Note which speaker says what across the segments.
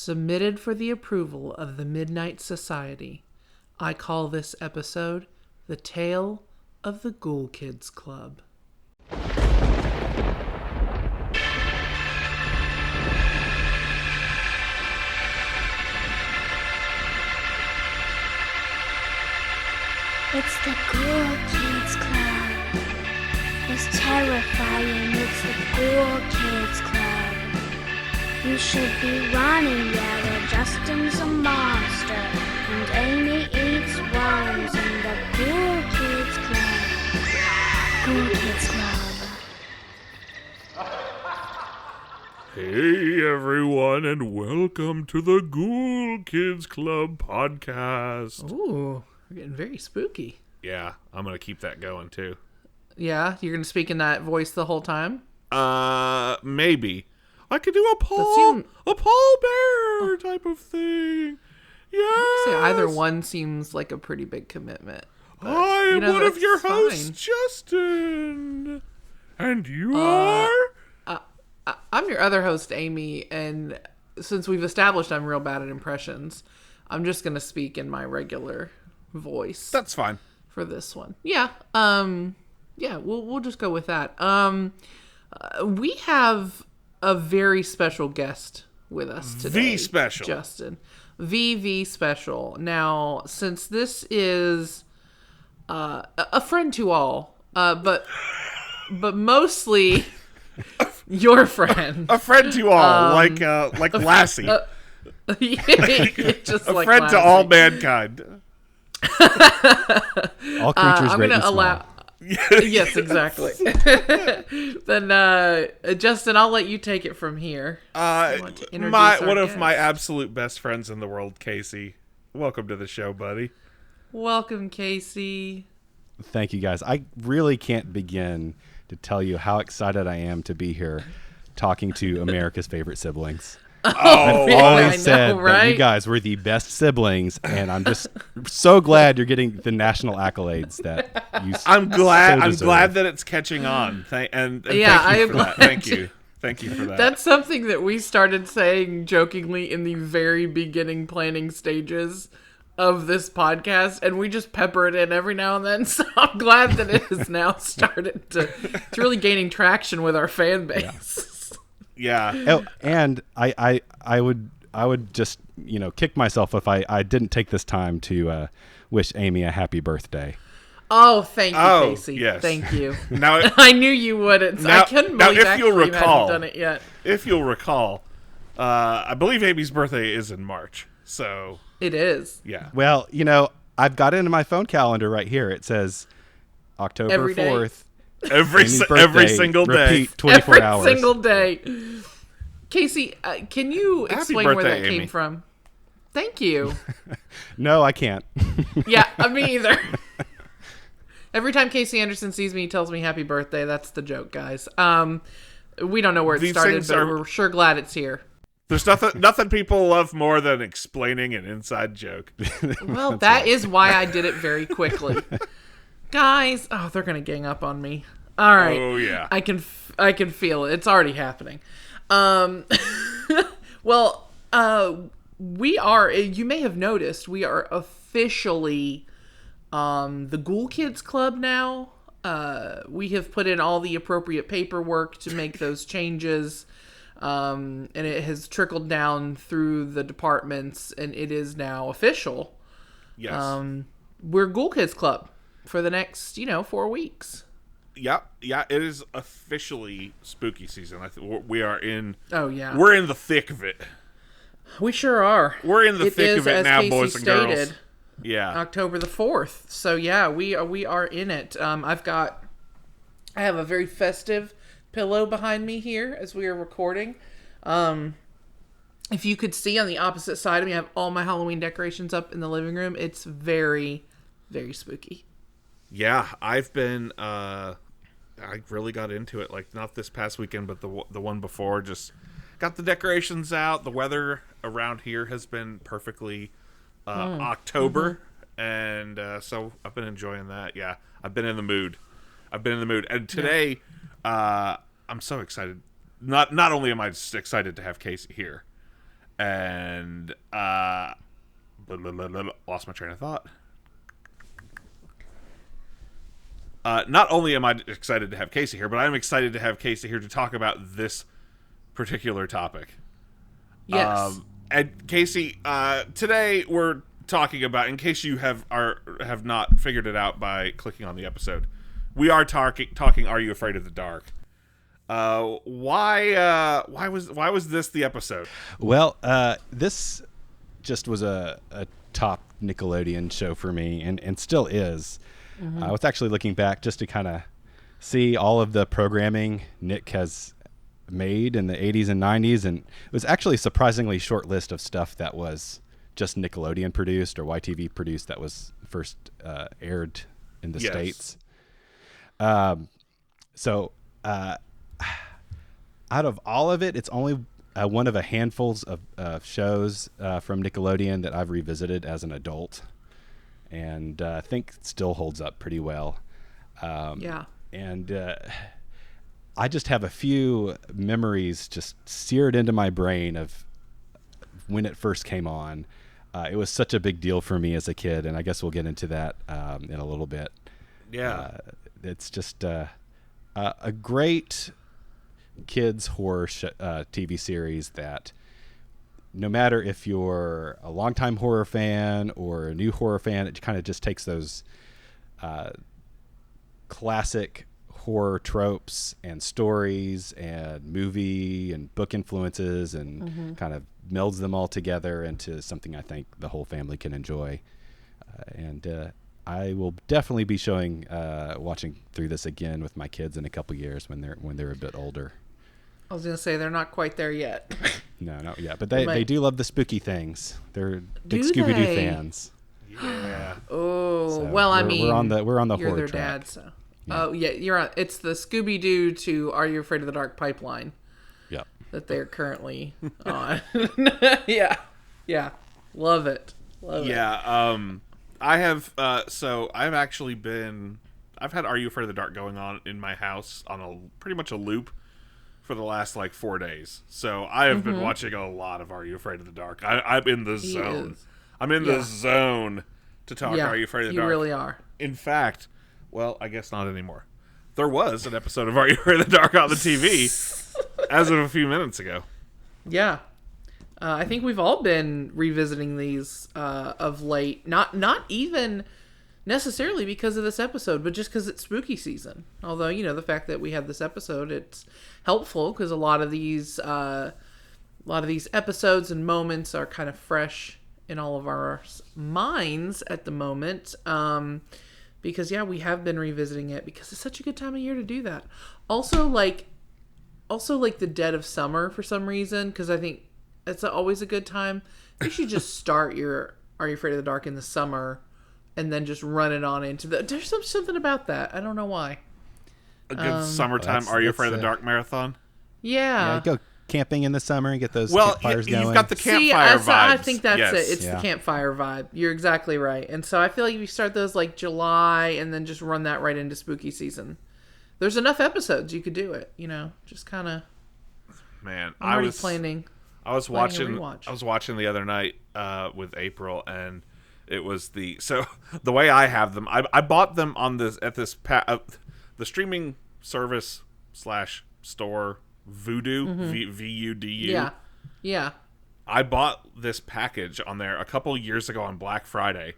Speaker 1: Submitted for the approval of the Midnight Society. I call this episode The Tale of the Ghoul Kids Club.
Speaker 2: It's the Ghoul Kids Club. It's terrifying. It's the Ghoul Kids Club. You should be running, yeah, well, Justin's a monster. And Amy eats worms in the Ghoul Kids Club. Ghoul Kids Club.
Speaker 3: Hey everyone, and welcome to the Ghoul Kids Club podcast.
Speaker 1: Ooh, we're getting very spooky.
Speaker 3: Yeah, I'm gonna keep that going too.
Speaker 1: Yeah, you're gonna speak in that voice the whole time?
Speaker 3: Maybe. I could do a Paul Bear type of thing. Yeah.
Speaker 1: Say either one seems like a pretty big commitment.
Speaker 3: I am one of your hosts,
Speaker 1: fine.
Speaker 3: Justin. And you are?
Speaker 1: I'm your other host, Amy, and since we've established I'm real bad at impressions, I'm just gonna speak in my regular voice.
Speaker 3: That's fine.
Speaker 1: For this one. Yeah. We'll just go with that. We have a very special guest with us today.
Speaker 3: V special.
Speaker 1: Justin. VV special. Now, since this is a friend to all, but mostly your friend.
Speaker 3: A friend to all, like Lassie.
Speaker 1: Just
Speaker 3: a
Speaker 1: like
Speaker 3: friend
Speaker 1: Lassie.
Speaker 3: to all mankind.
Speaker 4: All creatures great and small.
Speaker 1: Yes, exactly. Then, Justin, I'll let you take it from here.
Speaker 3: One of my absolute best friends in the world, Casey. Welcome to the show, buddy.
Speaker 1: Welcome, Casey.
Speaker 4: Thank you, guys. I really can't begin to tell you how excited I am to be here talking to America's favorite siblings. I've always said that you guys were the best siblings, and I'm just so glad you're getting the national accolades that you.
Speaker 3: I'm glad that it's catching on. Thank you for that. Thank you for that.
Speaker 1: That's something that we started saying jokingly in the very beginning planning stages of this podcast, and we just pepper it in every now and then. So I'm glad that it has now started to. It's really gaining traction with our fan base.
Speaker 3: Yeah.
Speaker 4: Oh, and I would just kick myself if I didn't take this time to wish Amy a happy birthday.
Speaker 1: Oh, thank you, Casey.
Speaker 3: Yes.
Speaker 1: Thank you.
Speaker 3: Now
Speaker 1: I knew you wouldn't. I couldn't believe you hadn't done it yet.
Speaker 3: If you'll recall, I believe Amy's birthday is in March. So
Speaker 1: it is.
Speaker 3: Yeah.
Speaker 4: Well, I've got it in my phone calendar right here. It says October 4th.
Speaker 3: Every single day.
Speaker 4: Repeat 24 hours.
Speaker 1: Every single day. Casey, can you explain where that
Speaker 3: Amy.
Speaker 1: came from? Thank you.
Speaker 4: No, I can't.
Speaker 1: Yeah, me either. Every time Casey Anderson sees me, he tells me happy birthday. That's the joke, guys. We don't know where it started, but we're sure glad it's here.
Speaker 3: There's nothing people love more than explaining an inside joke.
Speaker 1: Well, that is why I did it very quickly. Guys, they're going to gang up on me. All right.
Speaker 3: Oh, yeah.
Speaker 1: I can feel it. It's already happening. Well, we are, you may have noticed, we are officially the Ghoul Kids Club now. We have put in all the appropriate paperwork to make those changes. And it has trickled down through the departments, and it is now official.
Speaker 3: Yes.
Speaker 1: We're Ghoul Kids Club for the next, 4 weeks.
Speaker 3: Yeah, it is officially spooky season. I think we are in.
Speaker 1: Oh yeah,
Speaker 3: we're in the thick of it.
Speaker 1: We sure are.
Speaker 3: We're in the thick of it now,
Speaker 1: Casey
Speaker 3: boys and girls.
Speaker 1: stated,
Speaker 3: Yeah,
Speaker 1: October the 4th. So yeah, we are in it. I have a very festive pillow behind me here as we are recording. If you could see on the opposite side of me, I have all my Halloween decorations up in the living room. It's very, very spooky.
Speaker 3: Yeah, I've been. I really got into it. Like not this past weekend, but the one before. Just got the decorations out. The weather around here has been perfectly October, and so I've been enjoying that. Yeah, I've been in the mood. And today, I'm so excited. Not only am I just excited to have Casey here, And lost my train of thought. Not only am I excited to have Casey here, but I'm excited to have Casey here to talk about this particular topic.
Speaker 1: Yes.
Speaker 3: And Casey, today we're talking about, in case you have not figured it out by clicking on the episode, we are talking Are You Afraid of the Dark? Why was this the episode?
Speaker 4: Well, this just was a top Nickelodeon show for me, and still is. I was actually looking back just to kind of see all of the programming Nick has made in the 80s and 90s, and it was actually a surprisingly short list of stuff that was just Nickelodeon produced or YTV produced that was first aired in the States. So out of all of it, it's only one of a handfuls of shows from Nickelodeon that I've revisited as an adult, and I think it still holds up pretty well. And I just have a few memories just seared into my brain of when it first came on. It was such a big deal for me as a kid, and I guess we'll get into that in a little bit.
Speaker 3: Yeah.
Speaker 4: It's just a great kids horror TV series that no matter if you're a longtime horror fan or a new horror fan, it kind of just takes those classic horror tropes and stories and movie and book influences and kind of melds them all together into something I think the whole family can enjoy. And I will definitely be watching through this again with my kids in a couple years when they're a bit older.
Speaker 1: I was going to say they're not quite there yet.
Speaker 4: No, not yet. But they do love the spooky things. They're big Scooby-Doo fans.
Speaker 3: Yeah.
Speaker 1: Oh,
Speaker 4: So
Speaker 1: well, I mean,
Speaker 4: we're on the
Speaker 1: you're
Speaker 4: horror
Speaker 1: their
Speaker 4: track.
Speaker 1: dad, so. Yeah. Oh, yeah, you're on. It's the Scooby-Doo to Are You Afraid of the Dark pipeline
Speaker 4: Yep.
Speaker 1: that they're currently on. Yeah. Yeah. Love it.
Speaker 3: Yeah. I have, I've actually I've had Are You Afraid of the Dark going on in my house on pretty much a loop for the last 4 days. So I have been watching a lot of Are You Afraid of the Dark. I'm in the zone. I'm in the zone to talk Are You Afraid of the Dark.
Speaker 1: You really are.
Speaker 3: In fact, well, I guess not anymore. There was an episode of Are You Afraid of the Dark on the TV as of a few minutes ago.
Speaker 1: Yeah. I think we've all been revisiting these of late. Not even necessarily because of this episode, but just because it's spooky season. Although, the fact that we have this episode, it's helpful because a lot of these episodes and moments are kind of fresh in all of our minds at the moment. Because we have been revisiting it because it's such a good time of year to do that. Also the dead of summer for some reason, because I think it's always a good time. You should just start your Are You Afraid of the Dark in the summer and then just run it on into there's something about that. I don't know why.
Speaker 3: A good summertime Are You Afraid of the Dark marathon?
Speaker 1: Yeah.
Speaker 4: Go camping in the summer and get those campfires going.
Speaker 3: You've got the campfire vibes.
Speaker 1: I think that's it. It's
Speaker 4: the
Speaker 1: campfire vibe. You're exactly right. And so I feel like if you start those July and then just run that right into spooky season, there's enough episodes you could do it. Just kind of.
Speaker 3: Man,
Speaker 1: I'm already planning.
Speaker 3: I was watching the other night with April, and it was the way I have them. I bought them on the streaming service / store Vudu, VUDU.
Speaker 1: Yeah.
Speaker 3: I bought this package on there a couple years ago on Black Friday.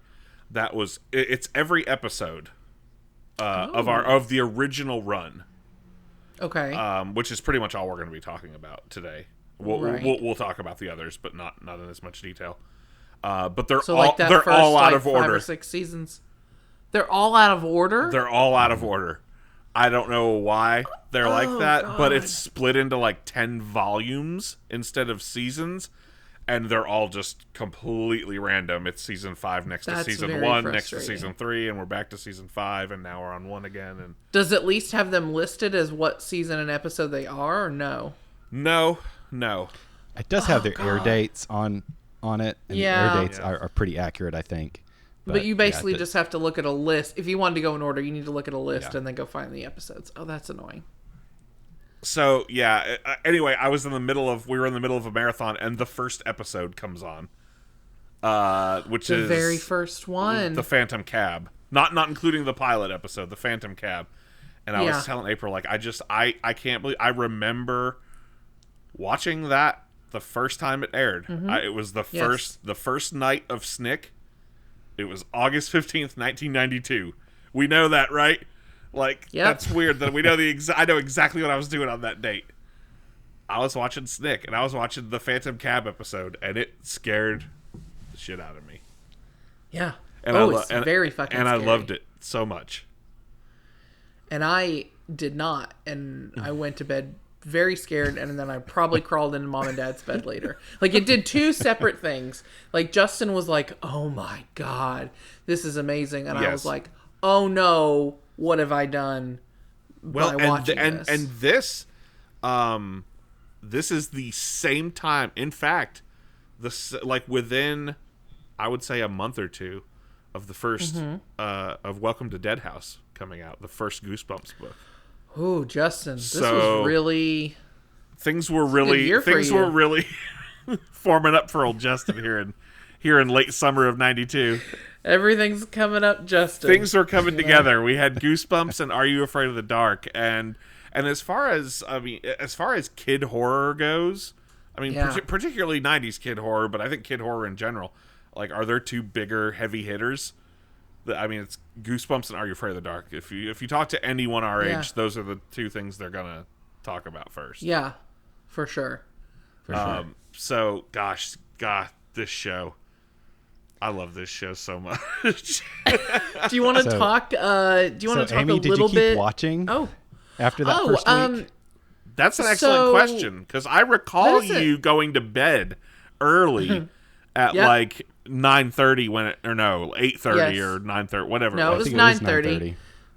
Speaker 3: It's every episode of the original run.
Speaker 1: Okay.
Speaker 3: Which is pretty much all we're going to be talking about today. We'll talk about the others, but not in as much detail. But they're all out of order.
Speaker 1: 5 or 6 seasons. They're all out of order.
Speaker 3: They're all out of order. I don't know why they're like that,
Speaker 1: God.
Speaker 3: but it's split into 10 volumes instead of seasons, and they're all just completely random. It's season 5 next to season 1, next to season 3, and we're back to season 5, and now we're on 1 again. And
Speaker 1: does it at least have them listed as what season and episode they are, or no?
Speaker 3: No.
Speaker 4: It does have their air dates on it, and the air dates are pretty accurate, I think.
Speaker 1: But you basically just have to look at a list. If you wanted to go in order, you need to look at a list and then go find the episodes. Oh, that's annoying.
Speaker 3: So yeah. Anyway, we were in the middle of a marathon, and the first episode comes on, which
Speaker 1: The
Speaker 3: is
Speaker 1: very first one.
Speaker 3: the Phantom Cab, not including the pilot episode, the Phantom Cab. And I was telling April, like, I can't believe I remember watching that the first time it aired. It was the first night of SNCC. It was August 15th, 1992. We know that, right? Like, that's weird that we know I know exactly what I was doing on that date. I was watching SNCC, and I was watching the Phantom Cab episode, and it scared the shit out of me.
Speaker 1: Yeah.
Speaker 3: And
Speaker 1: it's very fucking
Speaker 3: and
Speaker 1: scary.
Speaker 3: I loved it so much.
Speaker 1: And I did not, and I went to bed very scared, and then I probably crawled into mom and dad's bed later. Like, it did two separate things. Like, Justin was like, "Oh my god, this is amazing," and I was like, "Oh no, what have I done?"
Speaker 3: Well,
Speaker 1: by watching this?
Speaker 3: And this is the same time. In fact, within, I would say, a month or two of the first of Welcome to Dead House coming out, the first Goosebumps book.
Speaker 1: Oh, Justin, this was really
Speaker 3: things were really forming up for old Justin here in late summer of '92.
Speaker 1: Everything's coming up, Justin.
Speaker 3: Things were coming together. We had Goosebumps and Are You Afraid of the Dark, and as far as kid horror goes, particularly '90s kid horror, but I think kid horror in general, like, are there two bigger heavy hitters? It's Goosebumps and Are You Afraid of the Dark. If you talk to anyone our age, those are the two things they're gonna talk about first.
Speaker 1: Yeah, for sure.
Speaker 3: So, gosh, this show. I love this show so much.
Speaker 1: Do you want to talk? Do you want to talk
Speaker 4: Amy,
Speaker 1: a little bit?
Speaker 4: Did you keep watching? After that first week.
Speaker 3: That's an excellent question, because I recall you going to bed early at like 9:30 8:30 or 9:30, whatever.
Speaker 1: No, it was 9:30.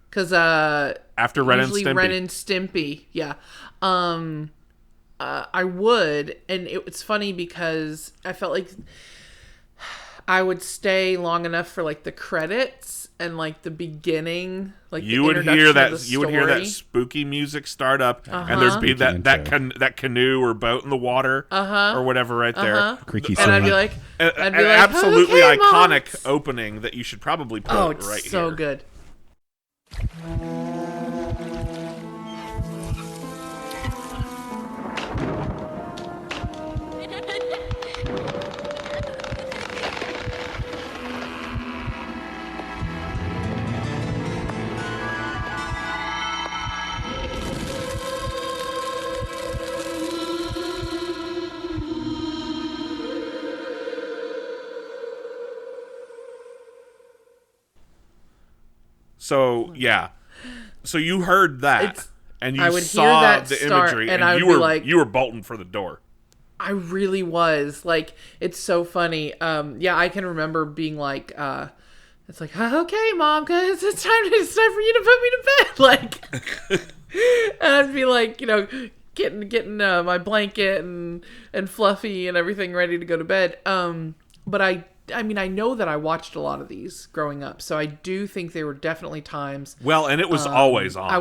Speaker 1: Because
Speaker 3: after Ren and Stimpy.
Speaker 1: Ren and Stimpy, yeah. I would, and it's funny because I felt like I would stay long enough for like the credits and like the beginning, like you would hear
Speaker 3: that spooky music start up, and there'd be that canoe or boat in the water or whatever right there.
Speaker 4: Creaky
Speaker 1: and I'd be like,
Speaker 3: absolutely
Speaker 1: okay,
Speaker 3: iconic opening that you should probably put right here. Oh, it's
Speaker 1: so good.
Speaker 3: So yeah, so you heard that, and you
Speaker 1: saw
Speaker 3: that
Speaker 1: the
Speaker 3: imagery, and you were bolting for the door.
Speaker 1: I really was. Like, it's so funny. I can remember being like, it's like, okay, Mom, cause it's time for you to put me to bed. Like, and I'd be like, getting my blanket and Fluffy and everything ready to go to bed. But I know that I watched a lot of these growing up, so I do think there were definitely times.
Speaker 3: Well, and it was always on.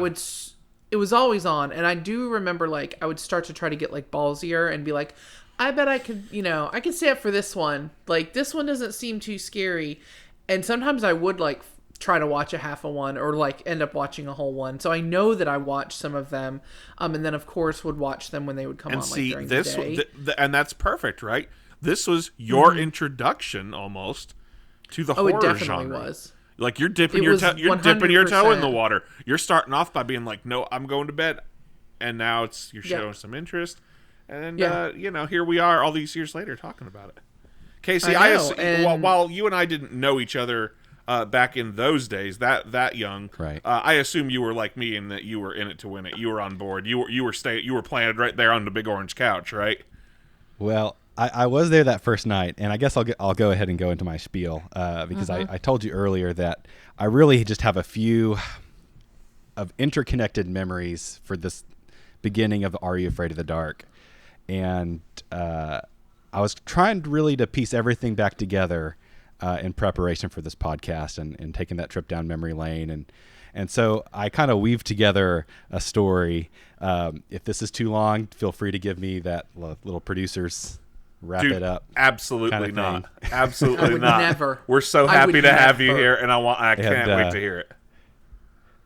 Speaker 1: It was always on, and I do remember, like, I would start to try to get, like, ballsier and be like, I bet I could, I could stay up for this one. Like, this one doesn't seem too scary. And sometimes I would, like, try to watch a half a one or, like, end up watching a whole one. So I know that I watched some of them, and then, of course, would watch them when they would come on, like, during the day.
Speaker 3: And that's perfect, right? This was your introduction almost to the horror genre.
Speaker 1: It definitely was.
Speaker 3: Like, you're dipping your toe in the water. You're starting off by being like, "No, I'm going to bed," and now you're showing some interest. And here we are, all these years later, talking about it. Casey, while you and I didn't know each other back in those days, that young,
Speaker 4: right?
Speaker 3: I assume you were like me in that you were in it to win it. You were on board. You were planted right there on the big orange couch, right?
Speaker 4: Well, I was there that first night, and I guess I'll go ahead and go into my spiel because I told you earlier that I really just have a few of interconnected memories for this beginning of Are You Afraid of the Dark, and I was trying really to piece everything back together in preparation for this podcast and taking that trip down memory lane, and And so I kind of weave together a story. If this is too long, feel free to give me that little producers wrap
Speaker 3: Dude,
Speaker 4: it up.
Speaker 3: Absolutely
Speaker 4: kind of
Speaker 3: not.
Speaker 4: thing.
Speaker 3: Absolutely
Speaker 1: I would
Speaker 3: not.
Speaker 1: never.
Speaker 3: We're so
Speaker 1: I
Speaker 3: happy
Speaker 1: would
Speaker 3: to have you
Speaker 1: never.
Speaker 3: here, and I can't wait to hear it.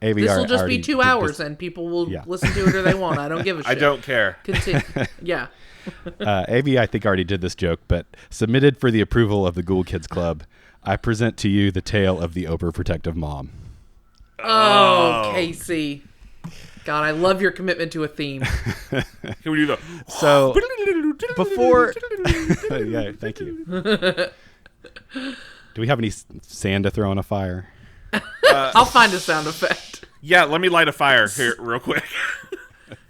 Speaker 4: AVR
Speaker 1: This will just
Speaker 4: already
Speaker 1: be 2
Speaker 4: did
Speaker 1: hours,
Speaker 4: this.
Speaker 1: and people will
Speaker 4: Yeah.
Speaker 1: listen to it or they won't. I don't give a shit.
Speaker 3: I don't care.
Speaker 1: Continue. Yeah.
Speaker 4: AV, I think, already did this joke, but submitted for the approval of the Ghoul Kids Club, I present to you the tale of the overprotective mom.
Speaker 1: Oh, Casey. God, I love your commitment to a theme.
Speaker 3: Can we do the...
Speaker 4: So, before... yeah, thank you. Do we have any sand to throw on a fire?
Speaker 1: I'll find a sound effect.
Speaker 3: Yeah, let me light a fire here real quick.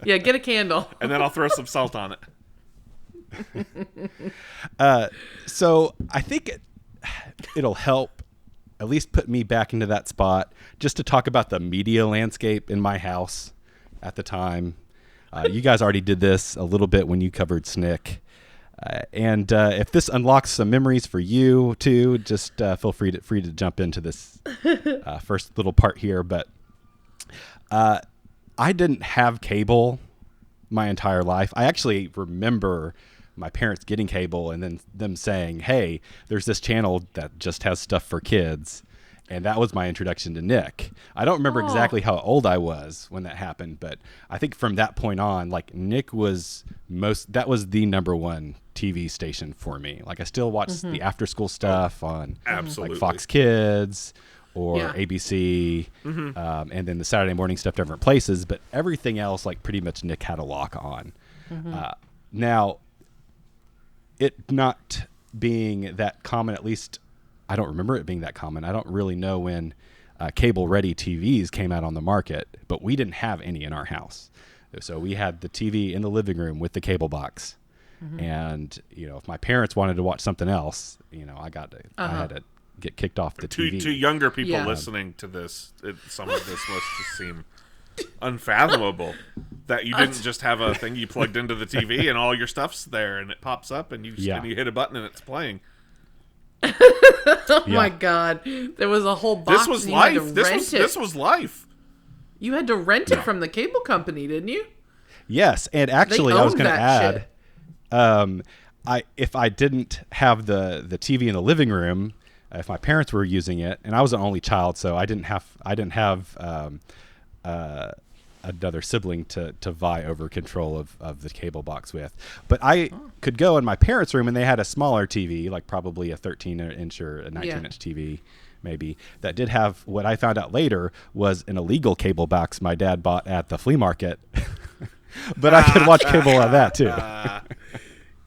Speaker 1: Yeah, get a candle.
Speaker 3: And then I'll throw some salt on it.
Speaker 4: So I think it'll help at least put me back into that spot just to talk about the media landscape in my house at the time. You guys already did this a little bit when you covered Snick. And if this unlocks some memories for you too, just feel free to jump into this first little part here. But I didn't have cable my entire life. I actually remember my parents getting cable and then them saying, hey, there's this channel that just has stuff for kids. And that was my introduction to Nick. I don't remember exactly how old I was when that happened, but I think from that point on, like Nick was that was the number one TV station for me. Like I still watch the after school stuff on
Speaker 3: Absolutely.
Speaker 4: like Fox Kids or
Speaker 1: Yeah.
Speaker 4: ABC, and then the Saturday morning stuff different places, but everything else, like pretty much Nick had a lock on. Now, it not being that common, at least I don't remember it being that common. I don't really know when cable-ready TVs came out on the market, but we didn't have any in our house. So we had the TV in the living room with the cable box. And, if my parents wanted to watch something else, I had to get kicked off the TV.
Speaker 3: To younger people
Speaker 1: Yeah.
Speaker 3: listening to this, some of this must just seem unfathomable. That you didn't just have a thing you plugged into the TV and all your stuff's there and it pops up and you hit a button and it's playing.
Speaker 1: Oh
Speaker 4: Yeah.
Speaker 1: my God. There was a whole box.
Speaker 3: This was
Speaker 1: and you had to
Speaker 3: life.
Speaker 1: rent it.
Speaker 3: This was life.
Speaker 1: You had to rent it from the cable company, didn't you?
Speaker 4: Yes, and actually, I was
Speaker 1: owned
Speaker 4: going to
Speaker 1: that
Speaker 4: add, if I didn't have the TV in the living room, if my parents were using it, and I was the only child, so I didn't have another sibling to vie over control of the cable box with. But I could go in my parents' room, and they had a smaller TV, like probably a 13-inch or a 19-inch TV. Maybe that did have what I found out later was an illegal cable box my dad bought at the flea market. But I could watch cable on that too.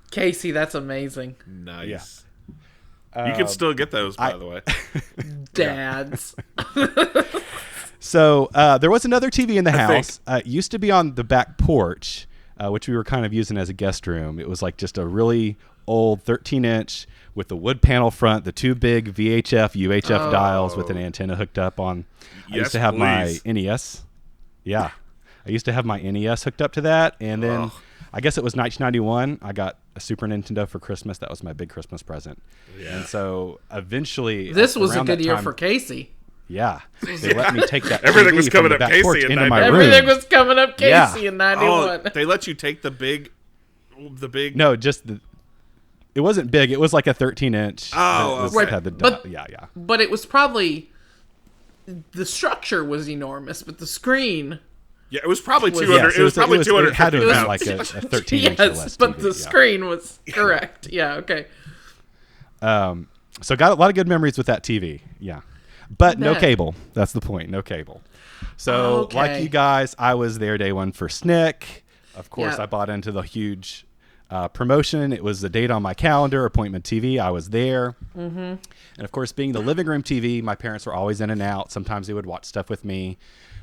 Speaker 1: Casey, that's amazing.
Speaker 3: Nice. You can still get those, by the way.
Speaker 1: Dads.
Speaker 4: So there was another TV in the
Speaker 3: think.
Speaker 4: house. It used to be on the back porch, which we were kind of using as a guest room. It was like just a really old 13-inch with the wood panel front, the two big VHF, UHF dials with an antenna hooked up on. I used to have my NES. Yeah. I used to have my NES hooked up to that. And then I guess it was 1991. I got a Super Nintendo for Christmas. That was my big Christmas present. Yeah. And so eventually...
Speaker 1: This was a
Speaker 4: around
Speaker 1: good
Speaker 4: that
Speaker 1: year
Speaker 4: time-
Speaker 1: for Casey.
Speaker 4: Yeah. They let me take that
Speaker 3: Everything
Speaker 4: TV
Speaker 3: was
Speaker 4: from
Speaker 3: coming
Speaker 4: the
Speaker 3: up
Speaker 4: back
Speaker 3: Casey
Speaker 4: porch
Speaker 3: in
Speaker 4: into my
Speaker 3: 91.
Speaker 4: room.
Speaker 1: Everything was coming up
Speaker 4: Yeah.
Speaker 1: Casey in 91.
Speaker 3: Oh, they let you take the big...
Speaker 4: No, just it wasn't big. It was like a 13-inch.
Speaker 3: Oh,
Speaker 4: that
Speaker 3: okay.
Speaker 4: had the
Speaker 1: But-
Speaker 4: yeah.
Speaker 1: But it was probably... The structure was enormous, but the screen...
Speaker 3: Yeah, it was probably
Speaker 1: Was-
Speaker 3: 200.
Speaker 4: Yeah, so
Speaker 3: it was probably
Speaker 4: it
Speaker 3: 250
Speaker 4: had to have been
Speaker 3: pounds.
Speaker 4: like a 13-inch or
Speaker 1: Yes,
Speaker 4: less
Speaker 1: but
Speaker 4: TV,
Speaker 1: the
Speaker 4: yeah.
Speaker 1: screen was correct. Yeah, okay.
Speaker 4: So got a lot of good memories with that TV. Yeah. But no
Speaker 1: Bet.
Speaker 4: cable. That's the point. No cable. So
Speaker 1: Okay.
Speaker 4: like you guys, I was there day one for Snick. Of course,
Speaker 1: Yeah.
Speaker 4: I bought into the huge promotion. It was the date on my calendar, appointment TV. I was there. Mm-hmm. And of course, being the living room TV, my parents were always in and out. Sometimes they would watch stuff with me.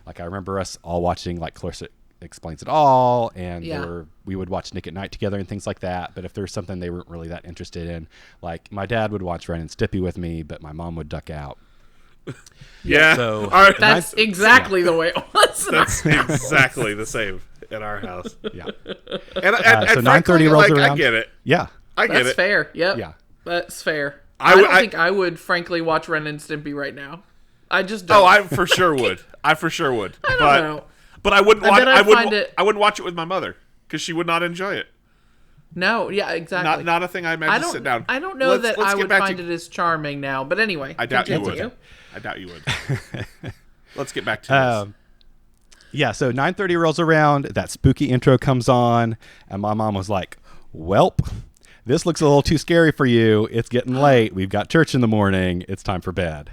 Speaker 4: Like I remember us all watching like Clarissa Explains It All, and
Speaker 1: Yeah.
Speaker 4: we would watch Nick at Night together and things like that. But if there's something they weren't really that interested in, like my dad would watch Ren and Stimpy with me, but my mom would duck out.
Speaker 3: Yeah.
Speaker 4: So-
Speaker 3: All right.
Speaker 1: That's exactly the way it was.
Speaker 3: That's exactly the same in our house.
Speaker 4: Yeah.
Speaker 3: And
Speaker 4: So 9:30
Speaker 3: frankly,
Speaker 4: rolls
Speaker 3: like,
Speaker 4: around.
Speaker 3: I get it.
Speaker 4: Yeah.
Speaker 3: I get
Speaker 1: That's
Speaker 3: it.
Speaker 1: fair. Yep.
Speaker 4: Yeah.
Speaker 1: That's fair.
Speaker 3: I
Speaker 1: I
Speaker 3: would-
Speaker 1: don't
Speaker 3: I-
Speaker 1: think I would frankly watch Ren and Stimpy right now. I just don't.
Speaker 3: Oh, I for sure would. I don't
Speaker 1: know.
Speaker 3: But I wouldn't watch. I
Speaker 1: I
Speaker 3: wouldn't watch it with my mother because she would not enjoy it.
Speaker 1: No, yeah, exactly.
Speaker 3: Not a thing I meant to sit down.
Speaker 1: I don't know that I would find it as charming now, but anyway.
Speaker 3: I doubt you would. Let's get back to this.
Speaker 4: Yeah, so 9:30 rolls around, that spooky intro comes on, and my mom was like, "Welp, this looks a little too scary for you. It's getting late. We've got church in the morning. It's time for bed."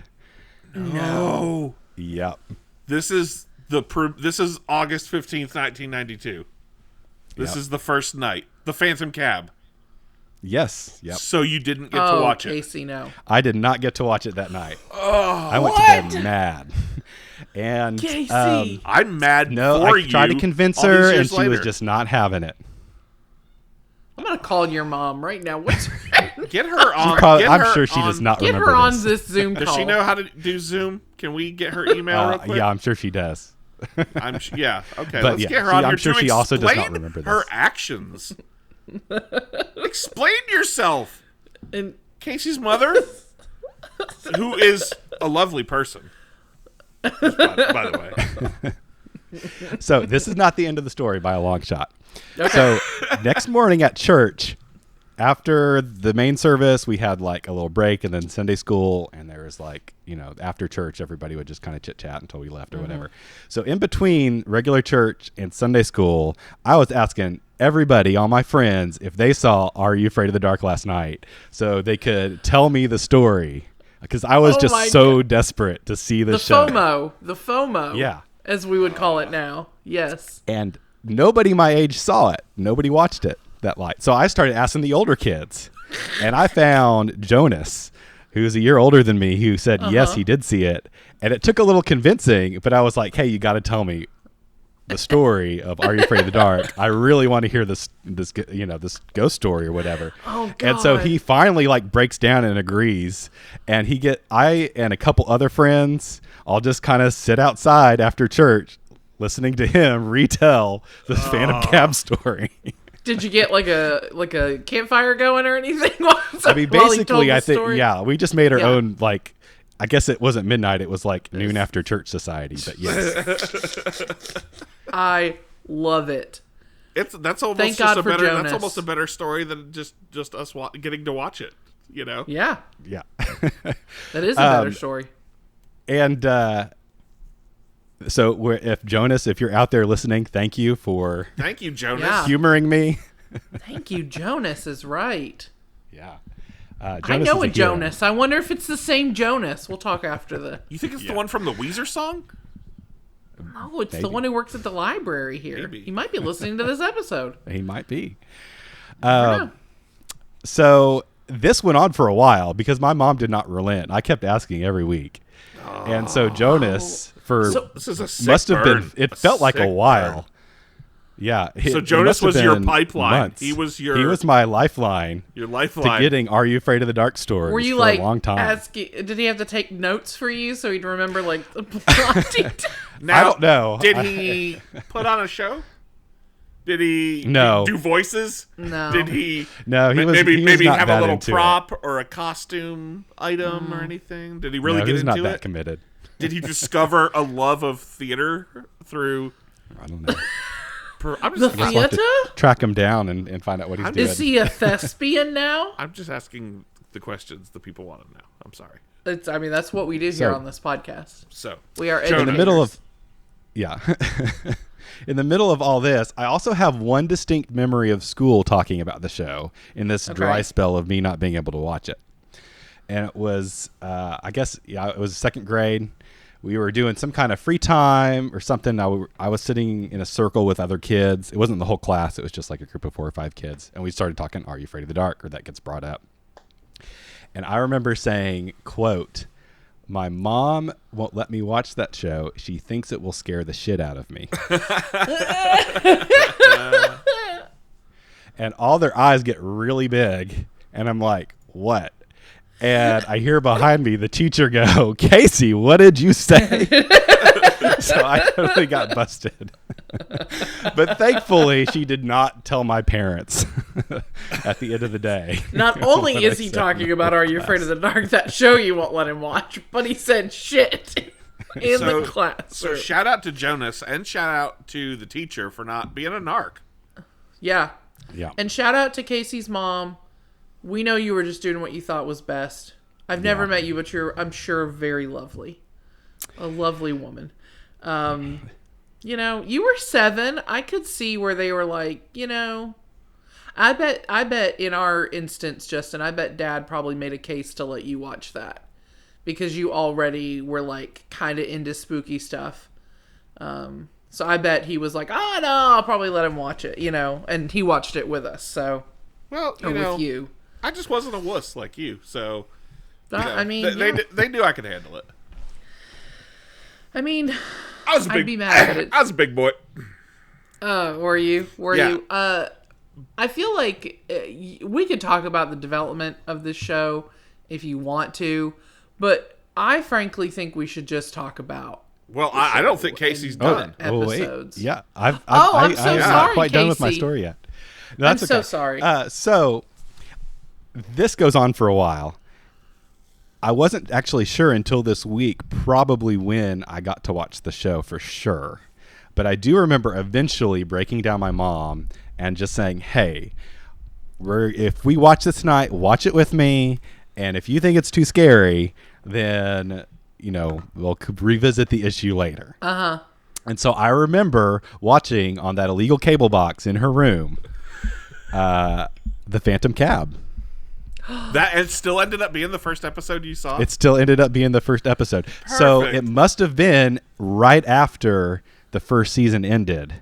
Speaker 3: No.
Speaker 4: Yep.
Speaker 3: This is August 15th, 1992. This is the first night. The Phantom Cab.
Speaker 4: Yes. Yep.
Speaker 3: So you didn't get to watch it.
Speaker 1: Casey, no.
Speaker 4: I did not get to watch it that night.
Speaker 3: Oh,
Speaker 4: I went to bed mad. And
Speaker 1: Casey.
Speaker 3: I'm mad
Speaker 4: no,
Speaker 3: for
Speaker 4: I
Speaker 3: you.
Speaker 4: tried to convince her, and she was just not having it.
Speaker 1: I'm gonna call your mom right now. What's
Speaker 3: Get her on.
Speaker 4: I'm sure she does not
Speaker 1: Get
Speaker 4: remember
Speaker 1: her on
Speaker 4: this.
Speaker 1: this Zoom call.
Speaker 3: Does she know how to do Zoom? Can we get her email real quick?
Speaker 4: Yeah, I'm sure she does.
Speaker 3: Yeah. Okay.
Speaker 4: But
Speaker 3: let's
Speaker 4: yeah,
Speaker 3: get her on
Speaker 4: I'm
Speaker 3: here
Speaker 4: sure
Speaker 3: to
Speaker 4: she also does not
Speaker 3: explain
Speaker 4: remember this.
Speaker 3: her actions. Explain yourself.
Speaker 1: And
Speaker 3: Casey's mother, who is a lovely person, by the way.
Speaker 4: So this is not the end of the story by a long shot. Okay. So next morning at church, after the main service, we had like a little break, and then Sunday school, and there was like, after church, everybody would just kind of chit chat until we left or whatever. So in between regular church and Sunday school, I was asking everybody, all my friends, if they saw Are You Afraid of the Dark last night, so they could tell me the story, because I was just so desperate to see the show.
Speaker 1: The FOMO.
Speaker 4: Yeah.
Speaker 1: As we would call it now. Yes.
Speaker 4: And nobody my age saw it. Nobody watched it that light. So I started asking the older kids, and I found Jonas, who's a year older than me, who said, yes, he did see it. And it took a little convincing, but I was like, hey, you got to tell me the story of Are You Afraid of the Dark? I really want to hear this ghost story or whatever.
Speaker 1: Oh, God.
Speaker 4: And so he finally breaks down and agrees. And I and a couple other friends all just kind of sit outside after church listening to him retell the Phantom Cab story.
Speaker 1: Did you get like a campfire going or anything?
Speaker 4: I mean, basically, I think, we just made our own, I guess it wasn't midnight. It was noon after church society, but yes.
Speaker 1: I love it.
Speaker 3: That's almost
Speaker 1: Thank God for Jonas.
Speaker 3: That's almost a better story than just us getting to watch it,
Speaker 1: Yeah.
Speaker 4: Yeah.
Speaker 1: That is a better story.
Speaker 4: And so if Jonas, if you're out there listening, thank you, Jonas, humoring me.
Speaker 1: Thank you, Jonas is right.
Speaker 4: Yeah.
Speaker 1: I know a Jonas. I wonder if it's the same Jonas. We'll talk after the...
Speaker 3: You think it's the one from the Weezer song?
Speaker 1: No, it's the one who works at the library here.
Speaker 3: Maybe.
Speaker 1: He might be listening to this episode.
Speaker 4: He might be. So this went on for a while because my mom did not relent. I kept asking every week. And so Jonas,
Speaker 3: this is a sick
Speaker 4: must have
Speaker 3: burn.
Speaker 4: been, it felt like a while.
Speaker 3: Burn.
Speaker 4: Yeah.
Speaker 3: So Jonas was your pipeline.
Speaker 4: Months.
Speaker 3: He was
Speaker 4: my lifeline.
Speaker 3: Your lifeline
Speaker 4: to getting Are You Afraid of the Dark stories.
Speaker 1: Were you
Speaker 4: for a long time.
Speaker 1: did he have to take notes for you so he'd remember the plot?
Speaker 3: Now,
Speaker 4: I don't know.
Speaker 3: Did he put on a show? Did he do voices?
Speaker 1: No.
Speaker 3: Did he?
Speaker 4: No, he was
Speaker 3: maybe
Speaker 4: not
Speaker 3: have
Speaker 4: that
Speaker 3: a little
Speaker 4: into
Speaker 3: prop or a costume item or anything? Did he really get
Speaker 4: into it?
Speaker 3: into
Speaker 4: he was not that committed.
Speaker 3: Did he discover a love of theater through?
Speaker 4: I don't know.
Speaker 1: The theater?
Speaker 4: Track him down and find out what he's doing.
Speaker 1: Is he a thespian now?
Speaker 3: I'm just asking the questions the people want to know. I'm sorry.
Speaker 1: That's what we do here on this podcast.
Speaker 3: So
Speaker 1: we are
Speaker 4: in the middle of, in the middle of all this, I also have one distinct memory of school talking about the show in this dry spell of me not being able to watch it. And it was, it was second grade. We were doing some kind of free time or something. I was sitting in a circle with other kids. It wasn't the whole class. It was just like a group of 4 or 5 kids. And we started talking, Are You Afraid of the Dark? Or that gets brought up. And I remember saying, quote, my mom won't let me watch that show. She thinks it will scare the shit out of me. And all their eyes get really big. And I'm like, what? And I hear behind me the teacher go, Casey, what did you say? So I totally got busted. But thankfully, she did not tell my parents at the end of the day.
Speaker 1: Not only
Speaker 4: When
Speaker 1: is
Speaker 4: I
Speaker 1: he
Speaker 4: sat
Speaker 1: talking
Speaker 4: in
Speaker 1: about Are You
Speaker 4: class.
Speaker 1: Afraid of the Dark, that show you won't let him watch, but he said shit in the class.
Speaker 3: So shout out to Jonas and shout out to the teacher for not being a narc.
Speaker 1: Yeah.
Speaker 4: Yeah.
Speaker 1: And shout out to Casey's mom. We know you were just doing what you thought was best. I've never met you, but you're, I'm sure, very lovely. A lovely woman. You know, you were 7. I could see where they were like, you know, I bet in our instance, Justin, I bet Dad probably made a case to let you watch that because you already were like kind of into spooky stuff. So I bet he was like, oh no, I'll probably let him watch it, you know, and he watched it with us. So,
Speaker 3: Well,
Speaker 1: or with you.
Speaker 3: I just wasn't a wuss like you, so. You know,
Speaker 1: I mean,
Speaker 3: they knew I could handle it.
Speaker 1: I mean,
Speaker 3: I was a big,
Speaker 1: I'd be mad at it.
Speaker 3: I was a big boy.
Speaker 1: Were you?
Speaker 3: Yeah.
Speaker 1: You? I feel like we could talk about the development of this show if you want to, but I frankly think we should just talk about.
Speaker 3: Well, I don't think Casey's done.
Speaker 1: Episodes.
Speaker 4: Yeah,
Speaker 1: I'm so
Speaker 4: I'm
Speaker 1: sorry,
Speaker 4: not quite done with my
Speaker 1: Casey.
Speaker 4: story yet. No, that's
Speaker 1: I'm so
Speaker 4: okay.
Speaker 1: sorry.
Speaker 4: So this goes on for a while. I wasn't actually sure until this week, probably when I got to watch the show for sure. But I do remember eventually breaking down my mom and just saying, hey, if we watch this tonight, watch it with me. And if you think it's too scary, then, you know, we'll revisit the issue later.
Speaker 1: Uh-huh.
Speaker 4: And so I remember watching on that illegal cable box in her room, The Phantom Cab.
Speaker 3: That it still ended up being the first episode you saw.
Speaker 4: It still ended up being the first episode. So it must have been right after the first season ended,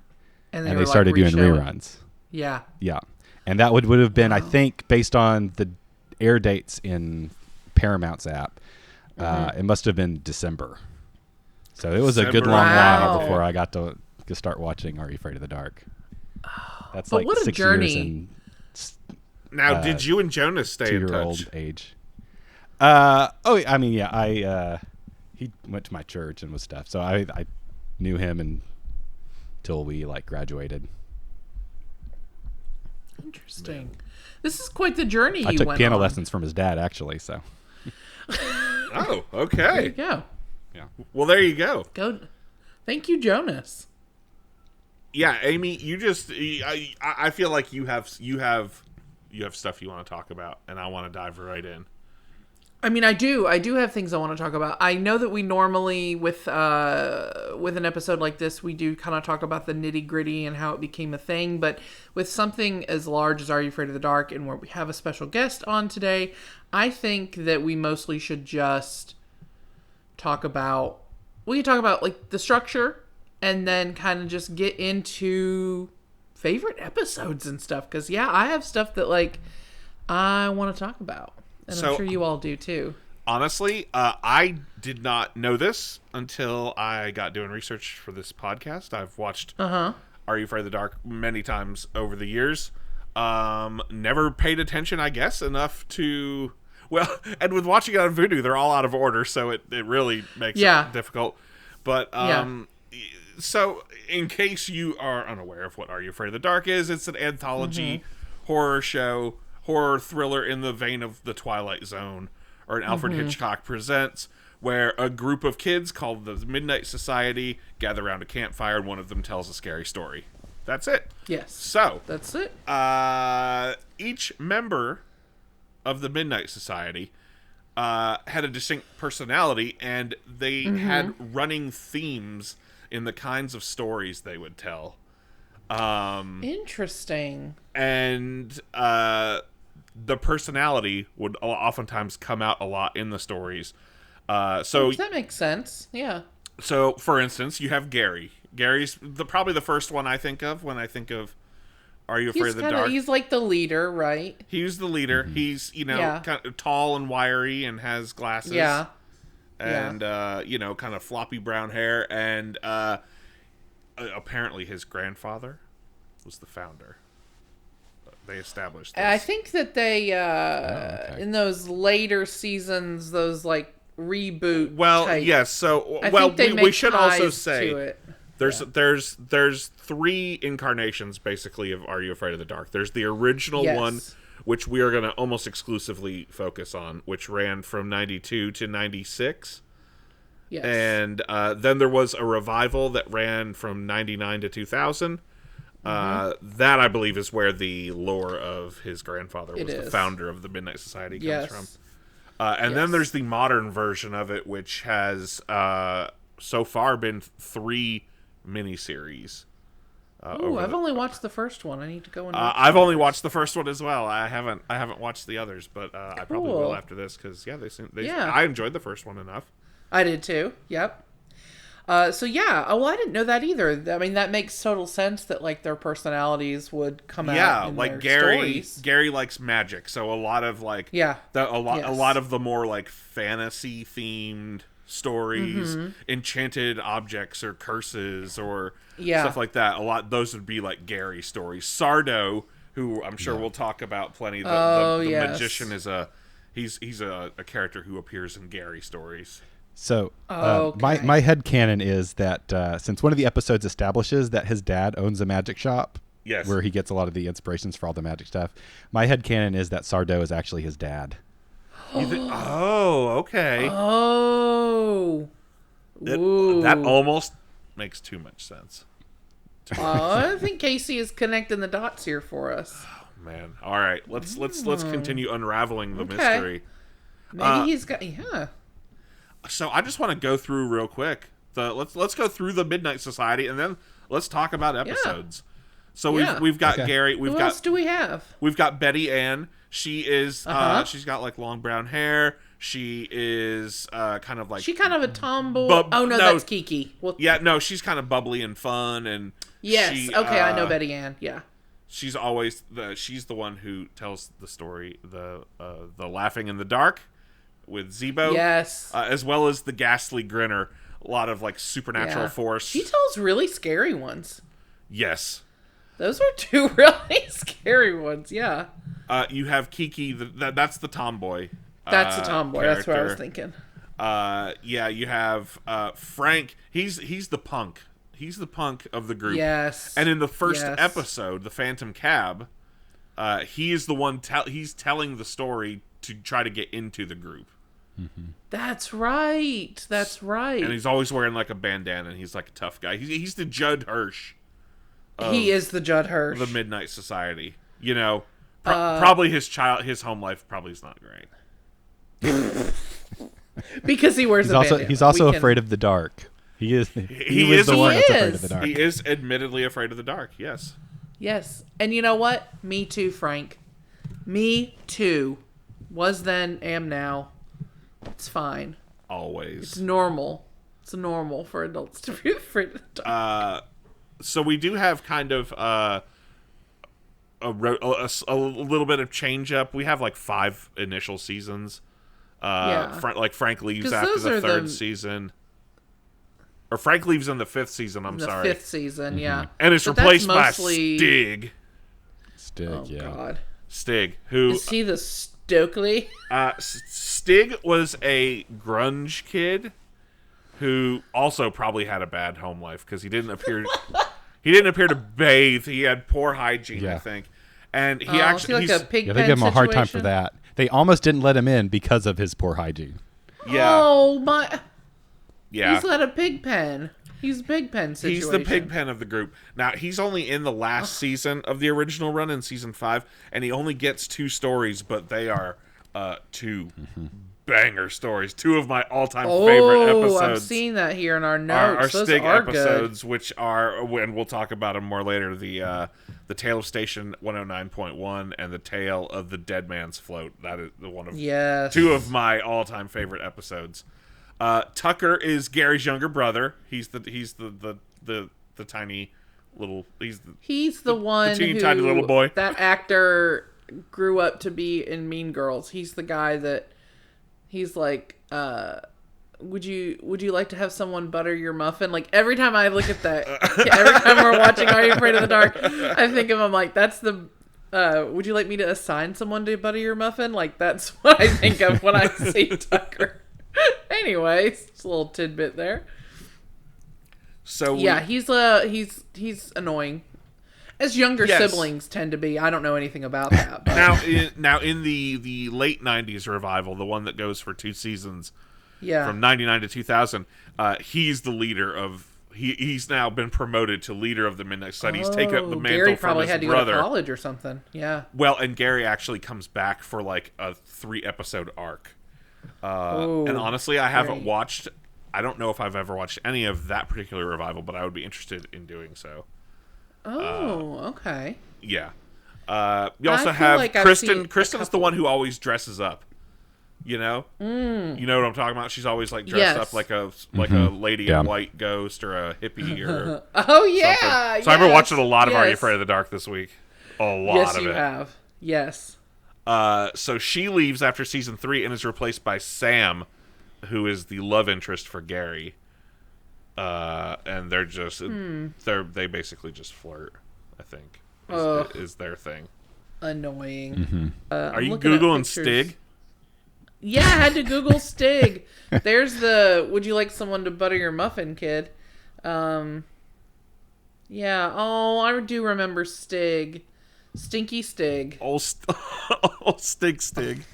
Speaker 4: and they started doing reruns.
Speaker 1: Yeah.
Speaker 4: Yeah, and that would have been, I think, based on the air dates in Paramount's app. It must have been December. So it was a good long while before I got to start watching Are You Afraid of the Dark? That's
Speaker 1: But
Speaker 4: like
Speaker 1: what a
Speaker 4: 6
Speaker 1: journey.
Speaker 4: years and
Speaker 3: Now, did you and Jonas stay in
Speaker 4: 2-year-old
Speaker 3: touch?
Speaker 4: age. I mean, yeah, he went to my church and was stuff, so I knew him until we like graduated.
Speaker 1: Interesting. This is quite the journey you
Speaker 4: I took
Speaker 1: went
Speaker 4: piano
Speaker 1: on.
Speaker 4: lessons from his dad, actually. So
Speaker 3: Oh,
Speaker 1: There you
Speaker 3: okay.
Speaker 1: go.
Speaker 4: yeah,
Speaker 3: Well, there you go.
Speaker 1: Thank you, Jonas.
Speaker 3: Yeah, Amy, you just I feel like you have stuff you want to talk about, and I want to dive right in.
Speaker 1: I mean, I do have things I want to talk about. I know that we normally, with an episode like this, we do kind of talk about the nitty gritty and how it became a thing. But with something as large as Are You Afraid of the Dark, and where we have a special guest on today, I think that we mostly should just talk about. We can talk about like the structure, and then kind of just get into favorite episodes and stuff. Because yeah, I have stuff that like I want to talk about. And
Speaker 3: So-
Speaker 1: I'm sure you all do too.
Speaker 3: Honestly, I did not know this until I got doing research for this podcast. I've watched Are You Afraid of the Dark many times over the years. Never paid attention, I guess, enough to... Well, and with watching it on Vudu, they're all out of order, so it really makes it difficult. But, so, in case you are unaware of what Are You Afraid of the Dark is, it's an anthology horror show, horror thriller in the vein of The Twilight Zone, or an Alfred Hitchcock Presents, where a group of kids called the Midnight Society gather around a campfire and one of them tells a scary story. That's it.
Speaker 1: Yes.
Speaker 3: So,
Speaker 1: That's it.
Speaker 3: each member of the Midnight Society had a distinct personality, and they had running themes in the kinds of stories they would tell.
Speaker 1: Interesting.
Speaker 3: And the personality would oftentimes come out a lot in the stories. So
Speaker 1: That makes sense. Yeah.
Speaker 3: So, for instance, you have Gary. Gary's probably the first one I think of when I think of Are You Afraid of the Dark?
Speaker 1: He's like the leader, right?
Speaker 3: He's the leader. He's,
Speaker 1: Yeah.
Speaker 3: kind of tall and wiry and has glasses.
Speaker 1: Yeah.
Speaker 3: And, kind of floppy brown hair. And apparently his grandfather was the founder. They established this.
Speaker 1: I think that they, in those later seasons, those like reboot.
Speaker 3: Well,
Speaker 1: type.
Speaker 3: yes. So,
Speaker 1: I
Speaker 3: well,
Speaker 1: think they
Speaker 3: we
Speaker 1: make
Speaker 3: should also
Speaker 1: ties
Speaker 3: say
Speaker 1: to it.
Speaker 3: there's 3 incarnations basically of Are You Afraid of the Dark? There's the original
Speaker 1: Yes.
Speaker 3: one, which we are going to almost exclusively focus on, which ran from 92 to 96.
Speaker 1: Yes.
Speaker 3: And then there was a revival that ran from 99 to 2000. That, I believe, is where the lore of his grandfather was the founder of the Midnight Society comes from. And then there's the modern version of it, which has so far been 3 miniseries.
Speaker 1: Ooh, I've only watched the first one. I need to go and watch
Speaker 3: I've only watched the first one as well. I haven't watched the others, but I probably will after this because I enjoyed the first one enough.
Speaker 1: I did too. Yep. So yeah. Oh, well, I didn't know that either. I mean, that makes total sense that like their personalities would come out.
Speaker 3: Yeah,
Speaker 1: in
Speaker 3: like
Speaker 1: their stories.
Speaker 3: Gary likes magic, so a lot of like a lot of the more like fantasy themed stories, enchanted objects or curses or stuff like that. Those would be like Gary stories. Sardo, who I'm sure we'll talk about plenty. The magician is he's a character who appears in Gary stories.
Speaker 4: So my headcanon is that since one of the episodes establishes that his dad owns a magic shop, where he gets a lot of the inspirations for all the magic stuff, my headcanon is that Sardo is actually his dad.
Speaker 3: Oh, okay.
Speaker 1: Oh.
Speaker 3: That almost makes too much sense.
Speaker 1: I think Casey is connecting the dots here for us.
Speaker 3: Oh, man. All right, let's continue unraveling the mystery.
Speaker 1: Maybe he's got
Speaker 3: So I just want to go through real quick. Let's go through the Midnight Society and then let's talk about episodes. So we've got Gary.
Speaker 1: Who else do we have?
Speaker 3: We've got Betty Ann. She is she's got like long brown hair. She is kind of like
Speaker 1: kind of a tomboy. That's Kiki. Well,
Speaker 3: she's kind of bubbly and fun and
Speaker 1: I know Betty Ann. Yeah.
Speaker 3: She's always she's the one who tells the story, the Laughing in the Dark with Zebo.
Speaker 1: Yes.
Speaker 3: As well as the Ghastly Grinner. A lot of like supernatural force.
Speaker 1: She tells really scary ones.
Speaker 3: Yes.
Speaker 1: Those are 2 really scary ones, yeah.
Speaker 3: You have Kiki, that's the tomboy.
Speaker 1: That's the tomboy,
Speaker 3: character.
Speaker 1: That's what I was thinking.
Speaker 3: You have Frank, he's the punk. He's the punk of the group.
Speaker 1: Yes.
Speaker 3: And in the first episode, the Phantom Cab, he is the one, he's telling the story to try to get into the group.
Speaker 4: Mm-hmm.
Speaker 1: That's right.
Speaker 3: And he's always wearing like a bandana, and he's like a tough guy. He's the Judd Hirsch.
Speaker 1: He is the Judd Hirsch.
Speaker 3: The Midnight Society. You know, probably his home life probably is not great.
Speaker 1: Because he wears a bandana.
Speaker 4: He's also afraid of the dark. He is the one that's afraid of the dark.
Speaker 3: He is admittedly afraid of the dark, yes.
Speaker 1: Yes. And you know what? Me too, Frank. Me too. Was then, am now. It's fine.
Speaker 3: Always.
Speaker 1: It's normal. It's normal for adults to be afraid of the dark.
Speaker 3: So we do have kind of a little bit of change up. We have like 5 initial seasons. Frank leaves after the 3rd season. Or Frank leaves in the 5th season, I'm sorry.
Speaker 1: The 5th season, yeah.
Speaker 3: And it's replaced by Stig.
Speaker 1: God.
Speaker 3: Stig, who...
Speaker 1: Is he the Stokely?
Speaker 3: Stig was a grunge kid who also probably had a bad home life because he didn't appear to bathe. He had poor hygiene, I think. And he actually
Speaker 1: like a pig pen
Speaker 4: they give him a hard time
Speaker 1: situation?
Speaker 4: for that. They almost didn't let him in because of his poor hygiene.
Speaker 3: Yeah.
Speaker 1: Oh my.
Speaker 3: Yeah.
Speaker 1: He's at a pig pen. He's a pig pen situation.
Speaker 3: He's the pig pen of the group. Now, he's only in the last season of the original run in season 5, and he only gets 2 stories, but they are 2 banger stories. 2 of my all-time favorite episodes.
Speaker 1: I'm seeing that here in our notes.
Speaker 3: Our
Speaker 1: Those
Speaker 3: Stig
Speaker 1: are
Speaker 3: episodes,
Speaker 1: good.
Speaker 3: which are, and we'll talk about them more later, the Tale of Station 109.1 and the Tale of the Dead Man's Float. That is one of 2 of my all-time favorite episodes. Tucker is Gary's younger brother. He's the tiny little. He's the one the teeny
Speaker 1: who
Speaker 3: tiny little boy.
Speaker 1: That actor grew up to be in Mean Girls. He's the guy that he's like, would you like to have someone butter your muffin? Like every time I look at that, every time we're watching Are You Afraid of the Dark, I think of him like that's the. Would you like me to assign someone to butter your muffin? Like that's what I think of when I see Tucker. Anyways, just a little tidbit there.
Speaker 3: So
Speaker 1: Yeah, he's annoying. As younger siblings tend to be. I don't know anything about that. But.
Speaker 3: Now in the late 90s revival, the one that goes for 2 seasons,
Speaker 1: yeah,
Speaker 3: from 99 to 2000, he's the leader of... He's now been promoted to leader of the Midnight Society. He's taken up the mantle
Speaker 1: Gary
Speaker 3: from
Speaker 1: probably
Speaker 3: his
Speaker 1: had to
Speaker 3: brother.
Speaker 1: go to college or something. Yeah.
Speaker 3: Well, and Gary actually comes back for like a 3-episode arc. And honestly, I haven't watched... I don't know if I've ever watched any of that particular revival, but I would be interested in doing so.
Speaker 1: Okay.
Speaker 3: Yeah. You also have like Kristen. Kristen's the one who always dresses up. You know? You know what I'm talking about? She's always like dressed up like a lady in white ghost or a hippie or something. So I've been watching a lot of Are You Afraid of the Dark this week. A lot
Speaker 1: yes,
Speaker 3: of it.
Speaker 1: Yes, you have. Yes.
Speaker 3: So she leaves after season 3 and is replaced by Sam, who is the love interest for Gary. And they're just they basically just flirt, I think. Is their thing.
Speaker 1: Annoying.
Speaker 3: Are you Googling Stig?
Speaker 1: Yeah, I had to Google Stig. There's the would you like someone to butter your muffin kid. Yeah, I do remember Stig. Stinky Stig.
Speaker 3: Oh, Stig.
Speaker 1: Oh, Stig.
Speaker 4: Stig stank.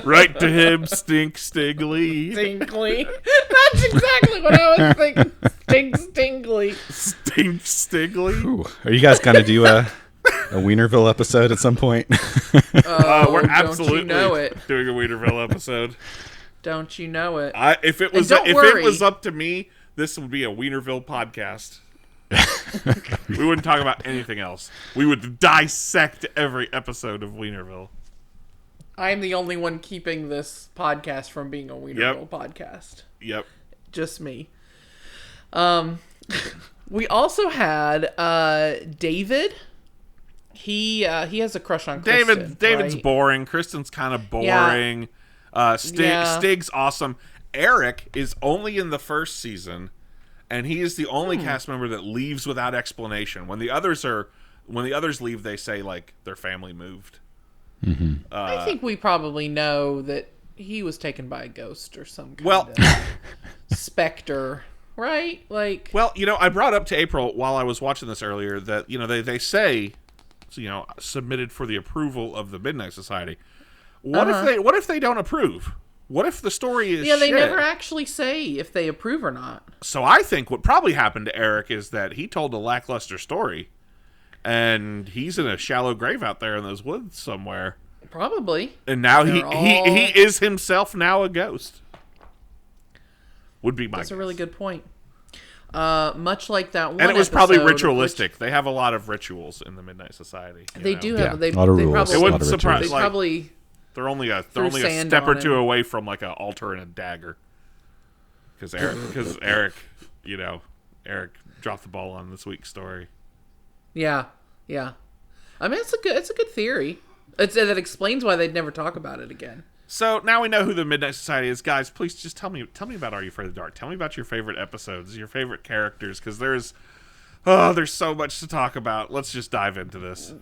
Speaker 3: Right to him, Stinkly.
Speaker 1: Stinkly. That's exactly what I was thinking. Stinkly.
Speaker 3: Stinkly.
Speaker 4: Ooh. Are you guys gonna do a Wienerville episode at some point?
Speaker 3: We're absolutely doing a Wienerville episode.
Speaker 1: Don't you know it?
Speaker 3: If it was up to me, this would be a Wienerville podcast. We wouldn't talk about anything else. We would dissect every episode of Wienerville.
Speaker 1: I'm the only one keeping this podcast from being a Wienerville podcast.
Speaker 3: Yep.
Speaker 1: Just me. We also had David. He has a crush on Kristen.
Speaker 3: David's boring. Kristen's kind of boring. Yeah. Stig's awesome. Eric is only in the first season, and he is the only cast member that leaves without explanation. When the others leave, they say like their family moved.
Speaker 4: Mm-hmm.
Speaker 1: I think we probably know that he was taken by a ghost or some kind of specter, right? Like,
Speaker 3: well, I brought up to April while I was watching this earlier that they say, submitted for the approval of the Midnight Society. What if they don't approve? What if the story is
Speaker 1: they
Speaker 3: shit?
Speaker 1: never actually say if they approve or not.
Speaker 3: So I think what probably happened to Eric is that he told a lackluster story, and he's in a shallow grave out there in those woods somewhere.
Speaker 1: Probably.
Speaker 3: And now he is himself now a ghost. Would be my
Speaker 1: That's
Speaker 3: guess.
Speaker 1: A really good point. Much like that one.
Speaker 3: And it was probably ritualistic. They have a lot of rituals in the Midnight Society.
Speaker 1: They do have
Speaker 4: a lot of rules.
Speaker 1: Probably,
Speaker 3: it wouldn't surprise.
Speaker 1: They probably.
Speaker 3: They're only a step or two away from like an altar and a dagger. Because Eric dropped the ball on this week's story.
Speaker 1: Yeah. I mean, it's a good theory. That explains why they'd never talk about it again.
Speaker 3: So now we know who the Midnight Society is, guys. Please just tell me about Are You Afraid of the Dark? Tell me about your favorite episodes, your favorite characters, because there's so much to talk about. Let's just dive into this.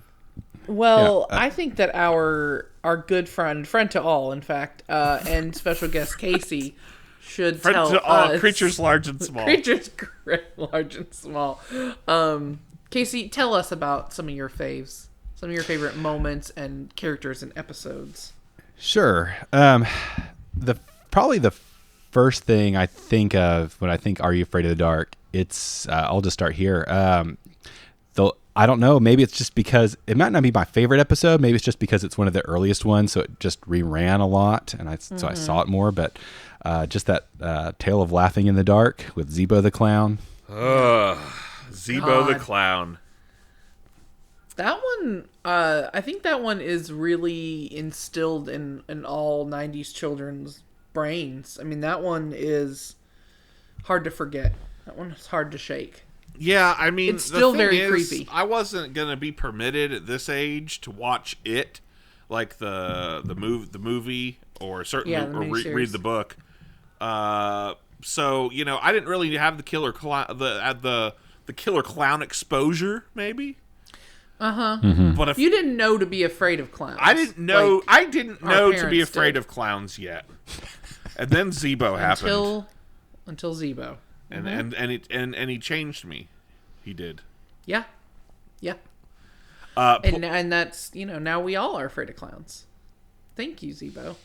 Speaker 1: Well, I think that our good friend to all, in fact, and special guest Casey should tell
Speaker 3: to all,
Speaker 1: us.
Speaker 3: Creatures large and small.
Speaker 1: Creatures large and small. Casey, tell us about some of your faves, some of your favorite moments and characters and episodes.
Speaker 4: Sure. Probably the first thing I think of when I think Are You Afraid of the Dark? It's I'll just start here. I don't know. Maybe it's just because it might not be my favorite episode. Maybe it's just because it's one of the earliest ones, so it just reran a lot, and so I saw it more. But just that Tale of Laughing in the Dark with Zebo the Clown.
Speaker 3: Zebo the Clown.
Speaker 1: That one, I think that one is really instilled in all 90s children's brains. I mean, that one is hard to forget. That one is hard to shake.
Speaker 3: Yeah, I mean,
Speaker 1: it's still very
Speaker 3: creepy. I wasn't going to be permitted at this age to watch it, like the movie, or certainly read the book. So I didn't really have the killer clown exposure, maybe. But if
Speaker 1: You didn't know to be afraid of clowns.
Speaker 3: I didn't know,
Speaker 1: Like,
Speaker 3: I didn't
Speaker 1: our
Speaker 3: know to be
Speaker 1: parents
Speaker 3: afraid
Speaker 1: did.
Speaker 3: of clowns yet. And then Zebo happened,
Speaker 1: until Zebo.
Speaker 3: and he changed me. He did.
Speaker 1: Yeah.
Speaker 3: Uh,
Speaker 1: And that's, now we all are afraid of clowns. Thank you, Zebo.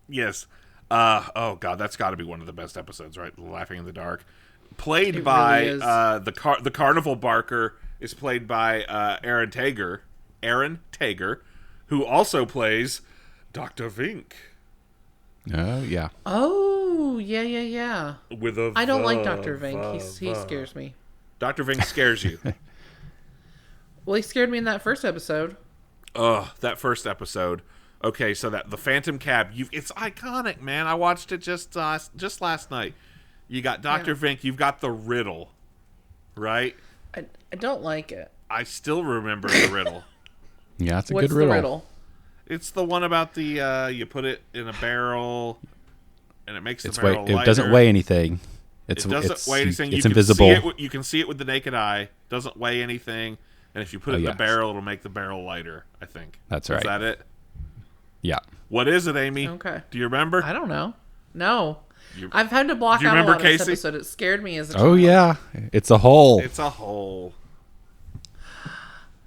Speaker 3: Yes. Oh God, that's got to be one of the best episodes, right? Laughing in the Dark. Played
Speaker 1: It
Speaker 3: by
Speaker 1: really is.
Speaker 3: the Carnival Barker is played by Aaron Tager, who also plays Dr. Vink.
Speaker 4: Oh, yeah.
Speaker 1: Oh, yeah.
Speaker 3: With a
Speaker 1: I don't like Dr. Vink. He scares me.
Speaker 3: Dr. Vink scares you.
Speaker 1: Well, he scared me in that first episode.
Speaker 3: Ugh, that first episode. Okay, so that the Phantom Cab, it's iconic, man. I watched it just last night. You got Dr. Vink, you've got the riddle, right?
Speaker 1: I don't like it.
Speaker 3: I still remember the riddle.
Speaker 4: Yeah, it's a
Speaker 1: What's
Speaker 4: good riddle.
Speaker 1: the riddle?
Speaker 3: It's the one about the you put it in a barrel and it makes the barrel lighter.
Speaker 4: It doesn't weigh anything.
Speaker 3: It doesn't weigh anything.
Speaker 4: It's invisible.
Speaker 3: You can see it with the naked eye. Doesn't weigh anything. And if you put it in the barrel, it'll make the barrel lighter, I think.
Speaker 4: That's right.
Speaker 3: Is that it?
Speaker 4: Yeah.
Speaker 3: What is it, Amy?
Speaker 1: Okay.
Speaker 3: Do you remember?
Speaker 1: I don't know. No. I've had to block
Speaker 3: Do you
Speaker 1: out a
Speaker 3: remember
Speaker 1: lot of this
Speaker 3: Casey?
Speaker 1: episode. It scared me as a
Speaker 4: Oh,
Speaker 1: child.
Speaker 4: yeah. It's a hole.
Speaker 3: It's a hole.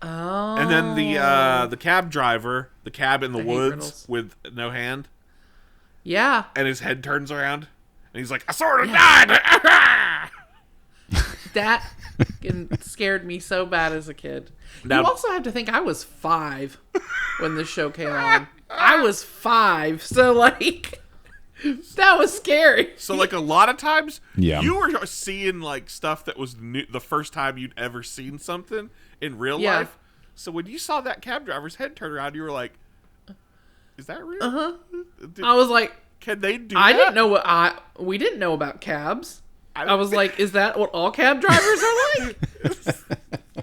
Speaker 1: Oh.
Speaker 3: And then the cab driver, the cab in the
Speaker 1: I hate
Speaker 3: woods
Speaker 1: riddles.
Speaker 3: with no hand,
Speaker 1: Yeah.
Speaker 3: and his head turns around, and he's like, "I sort of died."
Speaker 1: That scared me so bad as a kid.
Speaker 3: Now-
Speaker 1: You also have to think I was 5 when this show came on. I was 5, so like that was scary.
Speaker 3: So like a lot of times,
Speaker 4: Yeah.
Speaker 3: you were seeing like stuff that was new the first time you'd ever seen something in real
Speaker 1: Yeah.
Speaker 3: life. So when you saw that cab driver's head turn around, you were like, "Is that real?
Speaker 1: I was like,
Speaker 3: Can they do
Speaker 1: I
Speaker 3: that?"
Speaker 1: didn't know we didn't know about cabs. I was like, is that what all cab drivers are like?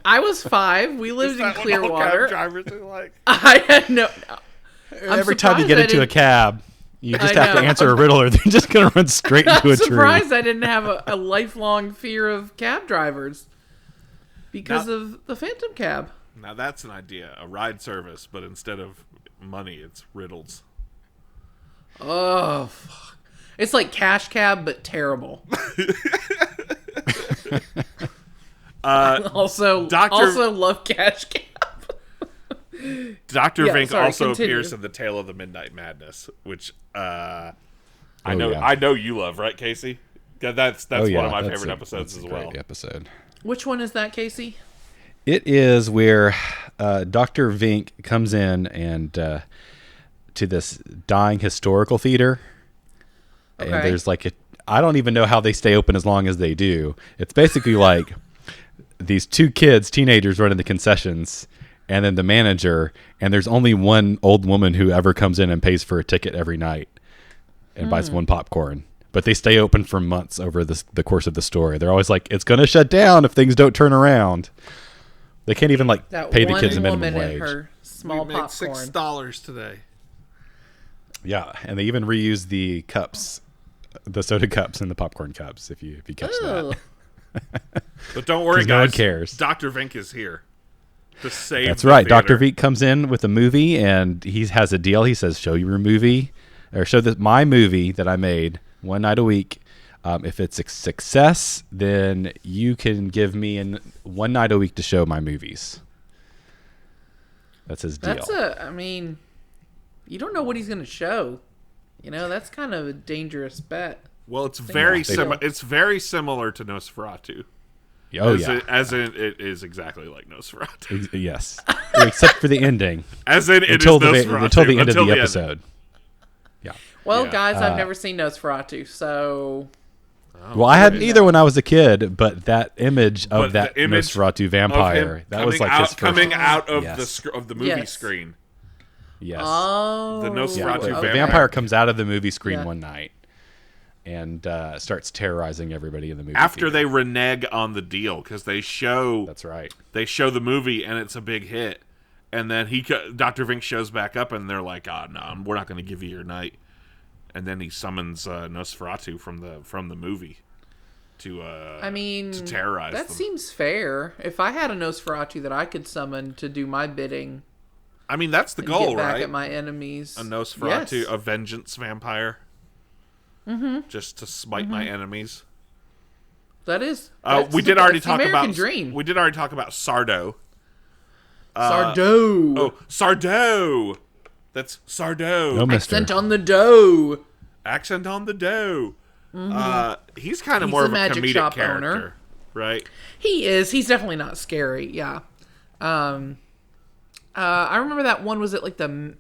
Speaker 1: I was 5. We
Speaker 3: Is
Speaker 1: lived in
Speaker 3: that what all
Speaker 1: Clearwater.
Speaker 3: cab drivers are like?
Speaker 1: I had no.
Speaker 4: Every time you get into a cab, you just
Speaker 1: I
Speaker 4: have to
Speaker 1: know.
Speaker 4: answer a riddle or they're just going to run straight into
Speaker 1: I'm
Speaker 4: a tree.
Speaker 1: surprised I didn't have a lifelong fear of cab drivers because
Speaker 3: Now-
Speaker 1: of the Phantom Cab.
Speaker 3: Now that's an idea, a ride service, but instead of money, it's riddles.
Speaker 1: Oh, fuck. It's like Cash Cab, but terrible. Also love Cash Cab.
Speaker 3: Dr.
Speaker 1: Yeah,
Speaker 3: Vink
Speaker 1: sorry,
Speaker 3: also
Speaker 1: continue.
Speaker 3: appears in the Tale of the Midnight Madness, which I
Speaker 4: Oh,
Speaker 3: know
Speaker 4: yeah.
Speaker 3: I know you love, right, Casey? Yeah, that's
Speaker 4: Oh,
Speaker 3: one
Speaker 4: yeah,
Speaker 3: of my
Speaker 4: that's
Speaker 3: favorite
Speaker 4: a-
Speaker 3: episodes
Speaker 4: that's
Speaker 3: as
Speaker 4: a
Speaker 3: well.
Speaker 4: Great episode.
Speaker 1: Which one is that, Casey?
Speaker 4: It is where Dr. Vink comes in and to this dying historical theater. And
Speaker 1: Okay.
Speaker 4: there's like I don't even know how they stay open as long as they do. It's basically like these 2 kids, teenagers, running the concessions, and then the manager, and there's only one old woman who ever comes in and pays for a ticket every night and buys one popcorn. But they stay open for months over the course of the story. They're always like, it's going to shut down if things don't turn around. They can't even like
Speaker 1: That
Speaker 4: pay the
Speaker 1: one
Speaker 4: kids a
Speaker 1: woman
Speaker 4: minimum
Speaker 1: and
Speaker 4: wage.
Speaker 1: her small
Speaker 3: We made
Speaker 1: popcorn.
Speaker 3: $6 today.
Speaker 4: Yeah, and they even reuse the cups, the soda cups and the popcorn cups. If you catch
Speaker 1: Ugh.
Speaker 4: that,
Speaker 3: But don't worry,
Speaker 4: 'Cause
Speaker 3: guys.
Speaker 4: no one cares.
Speaker 3: Dr. Vink is here to save.
Speaker 4: that's
Speaker 3: the
Speaker 4: right.
Speaker 3: theater.
Speaker 4: Dr. Vink comes in with a movie, and he has a deal. He says, "Show your movie, or show my movie that I made one night a week. If it's a success, then you can give me one night a week to show my movies." That's his deal.
Speaker 1: I mean, you don't know what he's going to show. That's kind of a dangerous bet.
Speaker 3: Well, it's very
Speaker 1: about it.
Speaker 3: similar. It's very similar to Nosferatu.
Speaker 4: Oh
Speaker 3: as
Speaker 4: yeah,
Speaker 3: as in it is exactly like Nosferatu.
Speaker 4: yes, except for the ending.
Speaker 3: As in it
Speaker 4: until
Speaker 3: is
Speaker 4: the
Speaker 3: Nosferatu.
Speaker 4: until the end of
Speaker 3: Until
Speaker 4: the
Speaker 3: end.
Speaker 4: episode. Yeah.
Speaker 1: Well,
Speaker 3: Yeah.
Speaker 1: guys, I've never seen Nosferatu, so
Speaker 4: Well, I hadn't either when I was a kid, but that image of
Speaker 3: But
Speaker 4: that
Speaker 3: the image
Speaker 4: Nosferatu
Speaker 3: Of
Speaker 4: vampire,
Speaker 3: him
Speaker 4: that was like
Speaker 3: out,
Speaker 4: his first.
Speaker 3: coming out of
Speaker 4: Yes.
Speaker 3: of the movie
Speaker 1: Yes.
Speaker 3: screen.
Speaker 4: Yes.
Speaker 1: oh,
Speaker 3: The Nosferatu
Speaker 4: The
Speaker 3: vampire.
Speaker 4: vampire comes out of the movie screen
Speaker 1: Yeah.
Speaker 4: one night and starts terrorizing everybody in the movie.
Speaker 3: After
Speaker 4: theater.
Speaker 3: they renege on the deal because they show
Speaker 4: That's right.
Speaker 3: they show the movie and it's a big hit, and then Dr. Vink shows back up and they're like, "Oh no, we're not going to give you your night." And then he summons Nosferatu from the movie.
Speaker 1: I mean,
Speaker 3: to terrorize
Speaker 1: that
Speaker 3: them.
Speaker 1: seems fair. If I had a Nosferatu that I could summon to do my bidding,
Speaker 3: I mean, that's the
Speaker 1: and
Speaker 3: goal,
Speaker 1: get back
Speaker 3: right?
Speaker 1: at my enemies.
Speaker 3: A Nosferatu,
Speaker 1: Yes.
Speaker 3: a vengeance vampire. Mm-hmm. Just to smite my enemies.
Speaker 1: That is.
Speaker 3: We did already talk
Speaker 1: American
Speaker 3: about.
Speaker 1: Dream.
Speaker 3: We did already talk about Sardo.
Speaker 1: Sardo.
Speaker 3: Oh, Sardo. That's Sardo.
Speaker 4: No, mister.
Speaker 1: Accent on the dough.
Speaker 3: Accent on the dough. He's kind of
Speaker 1: He's
Speaker 3: more
Speaker 1: a
Speaker 3: of a
Speaker 1: magic
Speaker 3: comedic
Speaker 1: shop
Speaker 3: character,
Speaker 1: owner.
Speaker 3: right?
Speaker 1: He is. He's definitely not scary. Yeah. I remember that one. Was it like the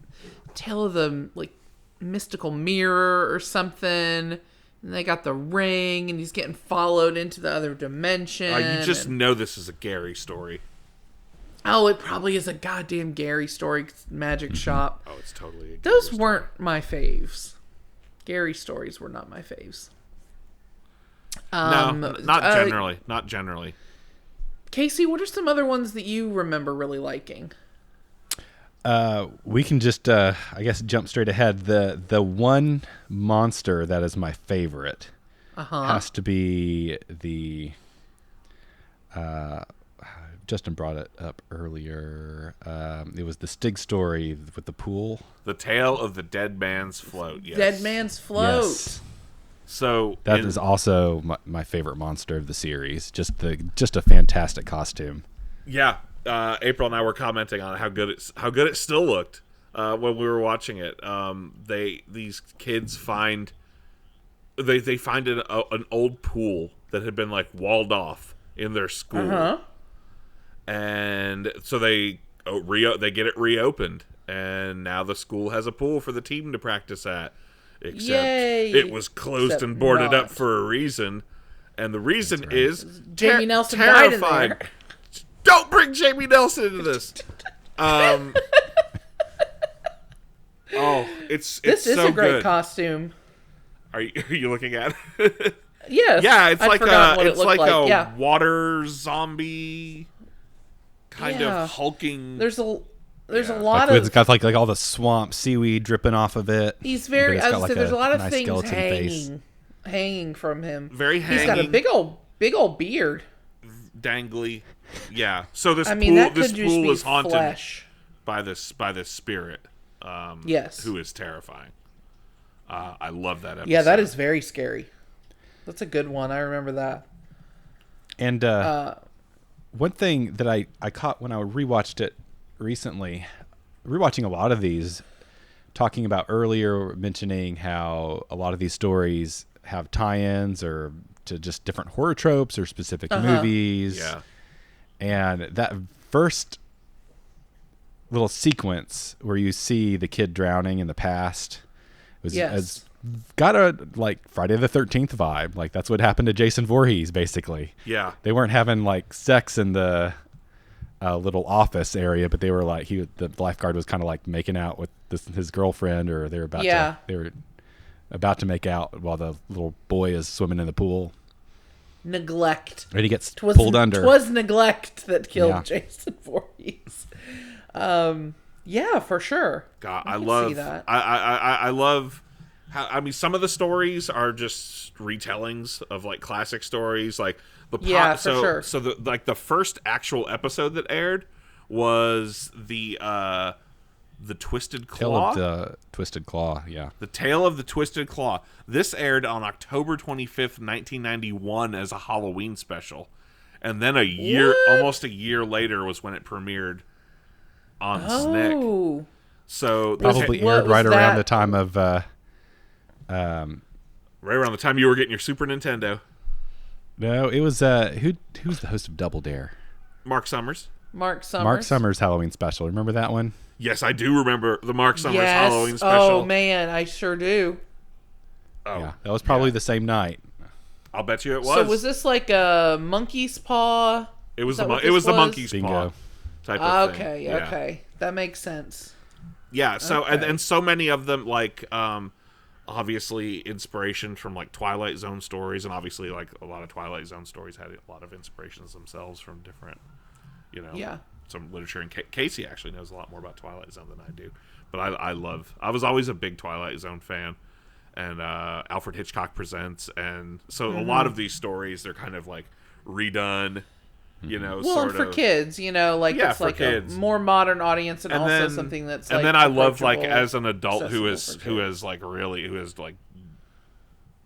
Speaker 1: Tale of the like Mystical Mirror or something? And they got the ring, and he's getting followed into the other dimension.
Speaker 3: You just know this is a Gary story.
Speaker 1: Oh, it probably is a goddamn Gary story. Magic shop.
Speaker 3: Oh, it's totally a Gary
Speaker 1: Those
Speaker 3: story.
Speaker 1: weren't my faves. Gary stories were not my faves.
Speaker 3: No, not generally. Not generally.
Speaker 1: Casey, what are some other ones that you remember really liking?
Speaker 4: We can just, I guess, jump straight ahead. The one monster that is my favorite has to be the. Justin brought it up earlier. It was the Stig story with the pool.
Speaker 3: The Tale of the Dead Man's Float. Yes.
Speaker 1: Dead Man's Float.
Speaker 4: Yes.
Speaker 3: So
Speaker 4: That is also my favorite monster of the series. Just a fantastic costume.
Speaker 3: Yeah, April and I were commenting on how good it still looked when we were watching it. These kids find an old pool that had been like walled off in their school, and so they get it reopened, and now the school has a pool for the team to practice at. Except
Speaker 1: Yay.
Speaker 3: it was closed
Speaker 1: Except
Speaker 3: and boarded
Speaker 1: not.
Speaker 3: up for a reason, and the reason is
Speaker 1: Jamie Nelson died in
Speaker 3: terrified.
Speaker 1: there.
Speaker 3: Don't bring Jamie Nelson into this. Oh, it's
Speaker 1: This is
Speaker 3: so
Speaker 1: a great
Speaker 3: good.
Speaker 1: costume.
Speaker 3: Are you looking at it?
Speaker 1: Yes.
Speaker 3: Yeah, it's
Speaker 1: I'd
Speaker 3: like
Speaker 1: forgotten
Speaker 3: a
Speaker 1: what it
Speaker 3: it's
Speaker 1: looked
Speaker 3: like a
Speaker 1: Yeah.
Speaker 3: water zombie kind
Speaker 1: Yeah.
Speaker 3: of hulking.
Speaker 1: There's a
Speaker 3: Yeah.
Speaker 1: lot
Speaker 4: It's
Speaker 1: of.
Speaker 4: got like all the swamp seaweed dripping off of it.
Speaker 1: He's very.
Speaker 4: But it's
Speaker 1: I
Speaker 4: got
Speaker 1: was
Speaker 4: like
Speaker 1: there's a lot of
Speaker 4: nice
Speaker 1: things
Speaker 4: skeleton face.
Speaker 1: hanging from him.
Speaker 3: Very
Speaker 1: He's got a
Speaker 3: hanging.
Speaker 1: big old beard.
Speaker 3: Dangly. Yeah. So this
Speaker 1: I mean,
Speaker 3: pool
Speaker 1: that could
Speaker 3: this
Speaker 1: just
Speaker 3: pool
Speaker 1: be
Speaker 3: is haunted
Speaker 1: flesh.
Speaker 3: by this spirit.
Speaker 1: Yes.
Speaker 3: Who is terrifying. I love that episode.
Speaker 1: Yeah, that is very scary. That's a good one. I remember that.
Speaker 4: And one thing that I caught when I rewatched it recently, rewatching a lot of these, talking about earlier, mentioning how a lot of these stories have tie-ins or to just different horror tropes or specific movies.
Speaker 3: Yeah.
Speaker 4: And that first little sequence where you see the kid drowning in the past was
Speaker 1: Yes.
Speaker 4: got a like Friday the 13th vibe. Like that's what happened to Jason Voorhees basically.
Speaker 3: Yeah.
Speaker 4: They weren't having like sex in the little office area, but they were like the lifeguard was kind of like making out with his girlfriend, or they were about to make out while the little boy is swimming in the pool.
Speaker 1: Neglect.
Speaker 4: And he gets pulled under.
Speaker 1: Twas neglect that killed
Speaker 4: Yeah.
Speaker 1: Jason Voorhees. Yeah, for sure.
Speaker 3: God,
Speaker 1: I
Speaker 3: I
Speaker 1: can
Speaker 3: love
Speaker 1: see that.
Speaker 3: I love how, I mean, some of the stories are just retellings of like classic stories, like the
Speaker 1: Yeah, for sure.
Speaker 3: So the first actual episode that aired was the Twisted
Speaker 4: Tale
Speaker 3: Claw.
Speaker 4: of the Twisted Claw, yeah.
Speaker 3: The Tale of the Twisted Claw. This aired on October 25th, 1991 as a Halloween special. And then almost a year later was when it premiered on SNICK.
Speaker 1: Oh.
Speaker 3: So
Speaker 4: Probably
Speaker 1: What
Speaker 4: aired
Speaker 1: was
Speaker 4: right around
Speaker 1: that?
Speaker 4: the time of
Speaker 3: right around the time you were getting your Super Nintendo.
Speaker 4: no, it was who's the host of Double Dare?
Speaker 3: Mark Summers.
Speaker 1: Mark Summers.
Speaker 4: Mark Summers Halloween special. Remember that one?
Speaker 3: Yes, I do remember the Mark Summers
Speaker 1: Yes.
Speaker 3: Halloween special.
Speaker 1: Oh man, I sure do.
Speaker 3: Oh,
Speaker 4: Yeah. That was probably the same night.
Speaker 3: I'll bet you it was.
Speaker 1: So was this like a monkey's paw?
Speaker 3: It was
Speaker 1: Is that
Speaker 3: the
Speaker 1: what
Speaker 3: it was
Speaker 1: this
Speaker 3: the monkey's
Speaker 4: Bingo.
Speaker 3: paw type of thing.
Speaker 1: Okay,
Speaker 3: Yeah.
Speaker 1: okay, that makes sense.
Speaker 3: Yeah, so
Speaker 1: Okay.
Speaker 3: and so many of them, like obviously inspiration from like Twilight Zone stories, and obviously like a lot of Twilight Zone stories had a lot of inspirations themselves from different,
Speaker 1: Yeah.
Speaker 3: some literature. And Casey actually knows a lot more about Twilight Zone than I do, but I was always a big Twilight Zone fan, and Alfred Hitchcock Presents, and so a lot of these stories, they're kind of like redone, you know,
Speaker 1: well,
Speaker 3: sort
Speaker 1: and for
Speaker 3: of
Speaker 1: kids, you know, like
Speaker 3: Yeah,
Speaker 1: it's
Speaker 3: for
Speaker 1: like
Speaker 3: kids.
Speaker 1: a more modern audience, and also
Speaker 3: then,
Speaker 1: something that's
Speaker 3: and
Speaker 1: like
Speaker 3: then I love like
Speaker 1: approachable,
Speaker 3: as an adult who
Speaker 1: accessible for
Speaker 3: has like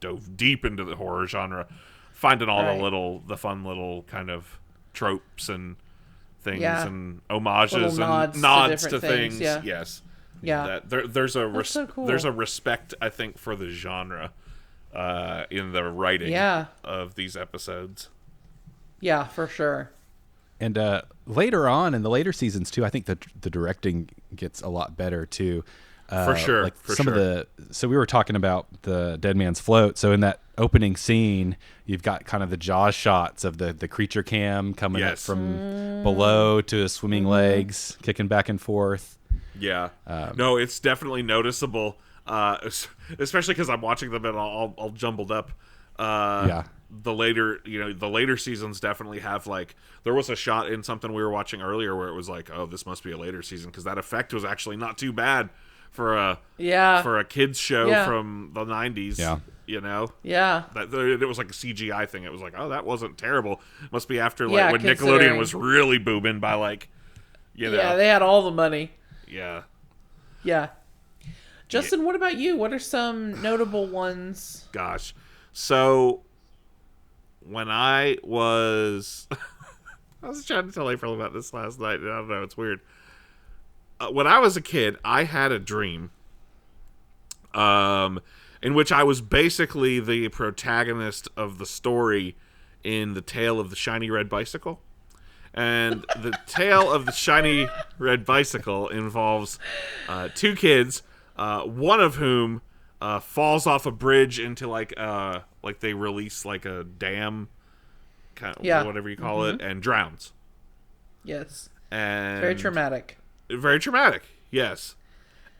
Speaker 3: dove deep into the horror genre, finding all the fun little kind of tropes and things and homages
Speaker 1: Little
Speaker 3: and nods to
Speaker 1: different
Speaker 3: things.
Speaker 1: yeah.
Speaker 3: Yes.
Speaker 1: Yeah.
Speaker 3: That there's
Speaker 1: so cool.
Speaker 3: there's a respect, I think, for the genre in the writing of these episodes.
Speaker 1: Yeah, for sure.
Speaker 4: And later on in the later seasons too, I think the directing gets a lot better too.
Speaker 3: For sure.
Speaker 4: Like
Speaker 3: for
Speaker 4: some
Speaker 3: sure.
Speaker 4: of so we were talking about the Dead Man's Float. So in that opening scene, you've got kind of the Jaws shots of the creature cam coming up from below to his swimming legs, kicking back and forth.
Speaker 3: Yeah. No, it's definitely noticeable, especially because I'm watching them and all jumbled up. The later seasons definitely have like, there was a shot in something we were watching earlier where it was like, oh, this must be a later season, because that effect was actually not too bad for a kids show from the 90s.
Speaker 4: Yeah.
Speaker 3: You know?
Speaker 1: Yeah.
Speaker 3: It was like a CGI thing. It was like, oh, that wasn't terrible. Must be after like when Nickelodeon
Speaker 1: considering-
Speaker 3: was really booming by like, you know.
Speaker 1: Yeah, they had all the money.
Speaker 3: Yeah.
Speaker 1: Yeah. Justin, what about you? What are some notable ones?
Speaker 3: Gosh. So when I was I was trying to tell April about this last night, and I don't know, it's weird. When I was a kid, I had a dream in which I was basically the protagonist of the story in The Tale of the Shiny Red Bicycle. And the Tale of the Shiny Red Bicycle involves two kids, one of whom falls off a bridge into like they release like a dam, kind of, whatever you call it, and drowns.
Speaker 1: Yes.
Speaker 3: And
Speaker 1: Very traumatic.
Speaker 3: Very traumatic, yes.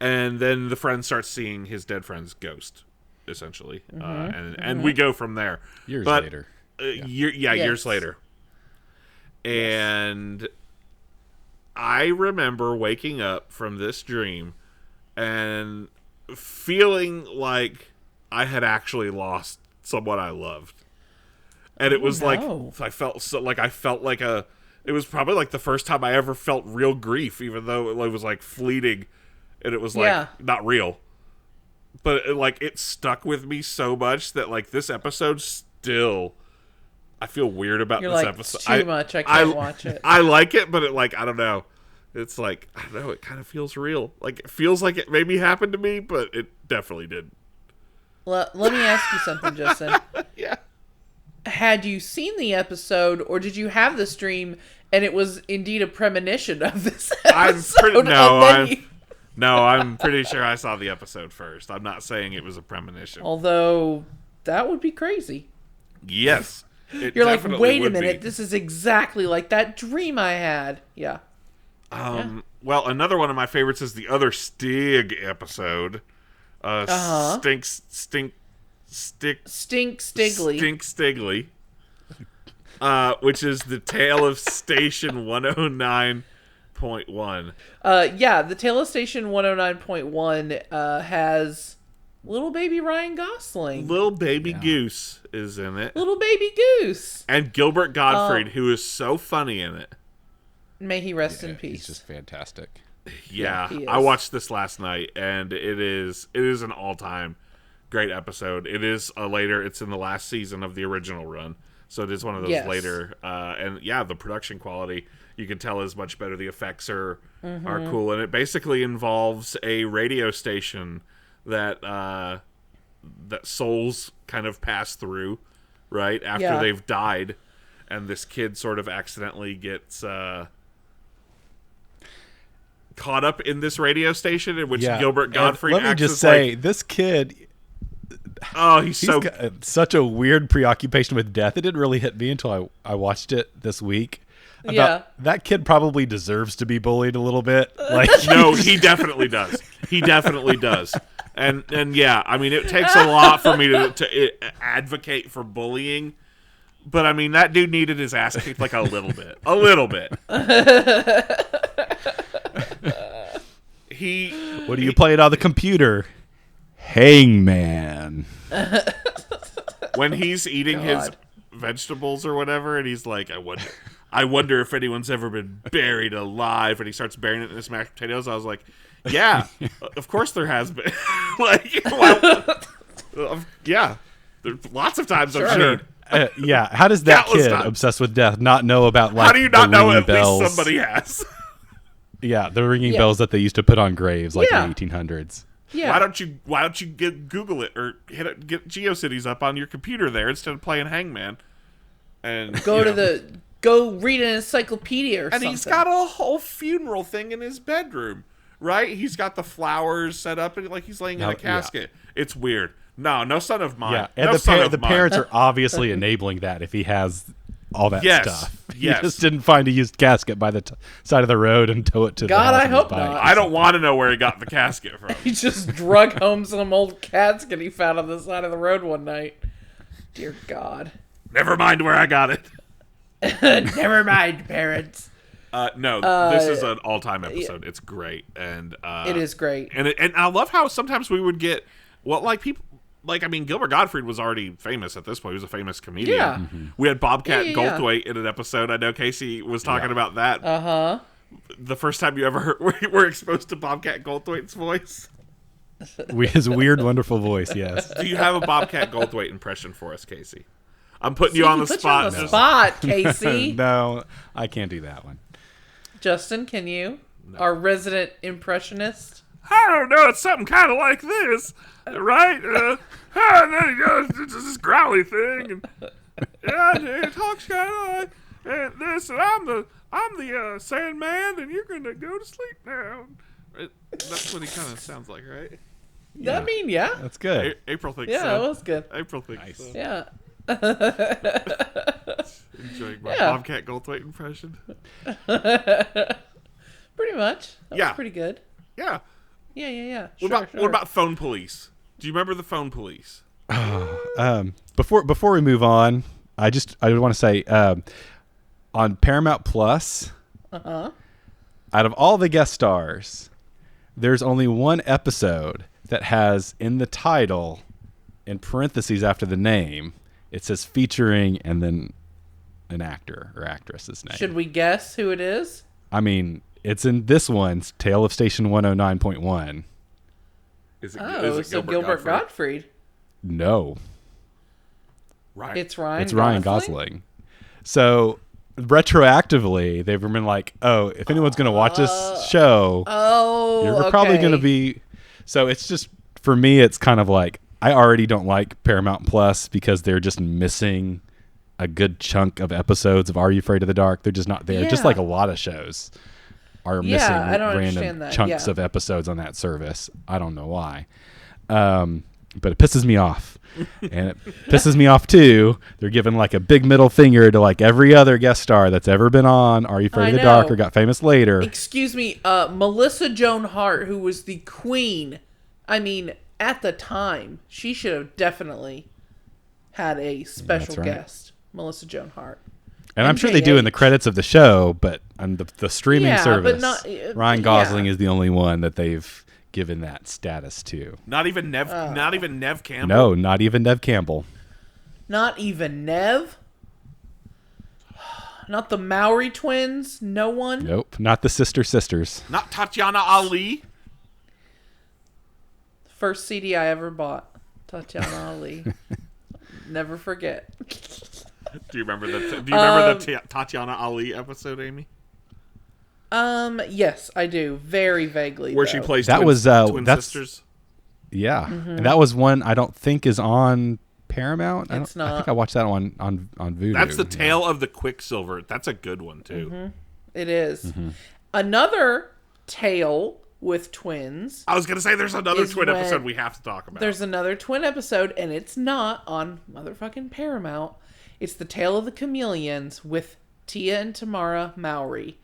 Speaker 3: And then the friend starts seeing his dead friend's ghost, essentially, and we go from there.
Speaker 4: Years later.
Speaker 3: Years later. And I remember waking up from this dream and feeling like I had actually lost someone I loved. And it was like, I felt like it was probably like the first time I ever felt real grief, even though it was like fleeting and it was like not real. But it stuck with me so much that like this episode still, I feel weird about this episode.
Speaker 1: It's too much. I can't watch it.
Speaker 3: I like it, but I don't know. It's like, I don't know, it kind of feels real. Like, it feels like it maybe happened to me, but it definitely did.
Speaker 1: Let me ask you something, Justin.
Speaker 3: Yeah.
Speaker 1: Had you seen the episode, or did you have this dream and it was indeed a premonition of this episode?
Speaker 3: I'm pretty sure I saw the episode first. I'm not saying it was a premonition.
Speaker 1: Although, that would be crazy.
Speaker 3: Yes.
Speaker 1: You're like, wait a minute, this is exactly like that dream I had. Yeah.
Speaker 3: Well, another one of my favorites is the other Stig episode. Stink Stiggly. Which is the Tale of Station 109.1.
Speaker 1: The Tale of Station 109.1 has little baby Ryan Gosling.
Speaker 3: Little baby Goose is in it.
Speaker 1: Little baby Goose.
Speaker 3: And Gilbert Gottfried, who is so funny in it.
Speaker 1: May he rest in peace.
Speaker 4: He's just fantastic.
Speaker 3: Yeah, I watched this last night, and it is an all-time great episode. It is it's in the last season of the original run, so it is one of those later. And yeah, the production quality, you can tell, is much better. The effects are cool, and it basically involves a radio station that souls kind of pass through, right after they've died, and this kid sort of accidentally gets caught up in this radio station in which Gilbert Gottfried
Speaker 4: acts. Let me just say, this kid,
Speaker 3: he's
Speaker 4: got such a weird preoccupation with death. It didn't really hit me until I watched it this week. That kid probably deserves to be bullied a little bit. Like,
Speaker 3: no, he definitely does. He definitely does. And yeah, I mean, it takes a lot for me to advocate for bullying. But I mean, that dude needed his ass kicked like a little bit. A little bit.
Speaker 4: What do you play it on the computer? Hangman.
Speaker 3: When he's eating his vegetables or whatever, and he's like, I wonder if anyone's ever been buried alive, and he starts burying it in his mashed potatoes. I was like, yeah, of course there has been. Like, yeah, there's lots of times I'm sure.
Speaker 4: Yeah, how does that kid obsessed with death not know about, like,
Speaker 3: how do you not know at
Speaker 4: bells?
Speaker 3: least somebody has?
Speaker 4: Yeah, the ringing bells that they used to put on graves, like in the 1800s.
Speaker 1: Yeah.
Speaker 3: Why don't you Google it or get GeoCities up on your computer there instead of playing Hangman? And
Speaker 1: go read an encyclopedia or something.
Speaker 3: And he's got a whole funeral thing in his bedroom, right? He's got the flowers set up and like he's laying in a casket. Yeah. It's weird. No son of mine.
Speaker 4: Yeah, and the parents are obviously enabling that if he has all that stuff. He just didn't find a used casket by the side of the road and tow it to the house.
Speaker 1: I hope not.
Speaker 3: I don't want to know where he got the casket from.
Speaker 1: He just drug home some old casket he found on the side of the road one night. Dear God.
Speaker 3: Never mind where I got it.
Speaker 1: Never mind, parents.
Speaker 3: This is an all-time episode. It's great, and
Speaker 1: it is great.
Speaker 3: And I love how sometimes we would get people. Like, I mean, Gilbert Gottfried was already famous at this point. He was a famous comedian.
Speaker 1: Yeah.
Speaker 3: Mm-hmm. We had Bobcat Goldthwait in an episode. I know Casey was talking about that.
Speaker 1: Uh-huh.
Speaker 3: The first time you ever were exposed to Bobcat Goldthwait's voice?
Speaker 4: His weird, wonderful voice, yes.
Speaker 3: Do you have a Bobcat Goldthwait impression for us, Casey? I'm putting you on the spot.
Speaker 1: You on the spot, Casey.
Speaker 4: No, I can't do that one.
Speaker 3: Justin,
Speaker 1: can you? No. Our resident impressionist?
Speaker 3: I don't know. It's something kind of like this, right? And then he goes this growly thing, and it talks kind of like this. And I'm the Sandman, and you're gonna go to sleep now. That's what he kind of sounds like, right?
Speaker 1: Yeah. I mean, yeah,
Speaker 4: that's good.
Speaker 3: April thinks
Speaker 1: so.
Speaker 3: Yeah,
Speaker 1: that was good.
Speaker 3: April thinks so.
Speaker 1: Yeah.
Speaker 3: Enjoying my Bobcat Goldthwait impression.
Speaker 1: Pretty much. That was pretty good.
Speaker 3: Yeah.
Speaker 1: Yeah.
Speaker 3: What about Phone Police? Do you remember the Phone Police?
Speaker 4: Before we move on, I want to say on Paramount Plus, out of all the guest stars, there's only one episode that has in the title, in parentheses after the name, it says featuring and then an actor or actress's name.
Speaker 1: Should we guess who it is?
Speaker 4: I mean, it's in this one's Tale of Station 109.1.
Speaker 3: Is it
Speaker 1: Gilbert Gottfried?
Speaker 4: No.
Speaker 3: Right.
Speaker 1: It's Ryan
Speaker 4: It's Ryan Gosling. So retroactively, they've been like, oh, if anyone's going to watch this show, you're probably going to be. So it's just, for me, it's kind of like, I already don't like Paramount Plus because they're just missing a good chunk of episodes of Are You Afraid of the Dark? They're just not there. Just like a lot of shows are missing random chunks of episodes on that service. I don't know why. But it pisses me off. And it pisses me off too. They're giving like a big middle finger to like every other guest star that's ever been on Are You Afraid of the Dark or got famous later.
Speaker 1: Excuse me, Melissa Joan Hart, who was the queen. I mean, at the time, she should have definitely had a special guest. Melissa Joan Hart.
Speaker 4: And I'm sure they do in the credits of the show, but on the streaming service, Ryan Gosling is the only one that they've given that status to.
Speaker 3: Not even Nev Campbell?
Speaker 4: No, not even Nev Campbell.
Speaker 1: Not even Nev? Not the Maori twins? No one?
Speaker 4: Nope. Not the sisters.
Speaker 3: Not Tatiana Ali?
Speaker 1: First CD I ever bought. Tatiana Ali. Never forget.
Speaker 3: Do you remember the Tatiana Ali episode, Amy?
Speaker 1: Yes, I do. Very vaguely.
Speaker 3: Where she plays twin sisters?
Speaker 4: Yeah. Mm-hmm. And that was one I don't think is on Paramount.
Speaker 1: It's not.
Speaker 4: I think I watched that one on Vudu.
Speaker 3: That's the Tale of the Quicksilver. That's a good one, too.
Speaker 1: Mm-hmm. It is. Mm-hmm. Another tale with twins.
Speaker 3: I was going to say there's another twin episode we have to talk about.
Speaker 1: There's another twin episode, and it's not on motherfucking Paramount. It's the Tale of the Chameleons with Tia and Tamara Mowry.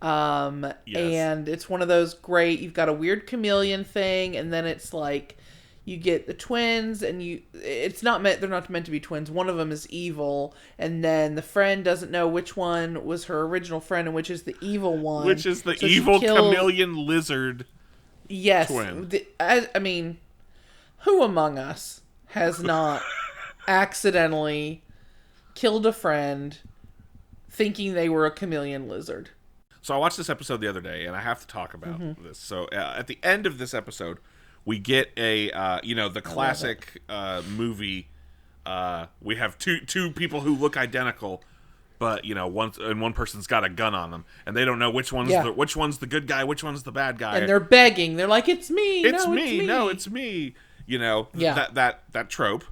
Speaker 1: Yes. And it's one of those great, you've got a weird chameleon thing, and then it's like you get the twins, and they're not meant to be twins. One of them is evil, and then the friend doesn't know which one was her original friend and which is the evil one.
Speaker 3: Which is the evil chameleon lizard.
Speaker 1: Yes.
Speaker 3: Twin.
Speaker 1: I mean, who among us has not accidentally killed a friend thinking they were a chameleon lizard?
Speaker 3: So I watched this episode the other day, and I have to talk about this. So at the end of this episode, we get a the classic movie. We have two people who look identical, but one person's got a gun on them, and they don't know which one's the good guy, which one's the bad guy,
Speaker 1: and they're begging. They're like, "It's me,
Speaker 3: it's me, no, it's me." That trope.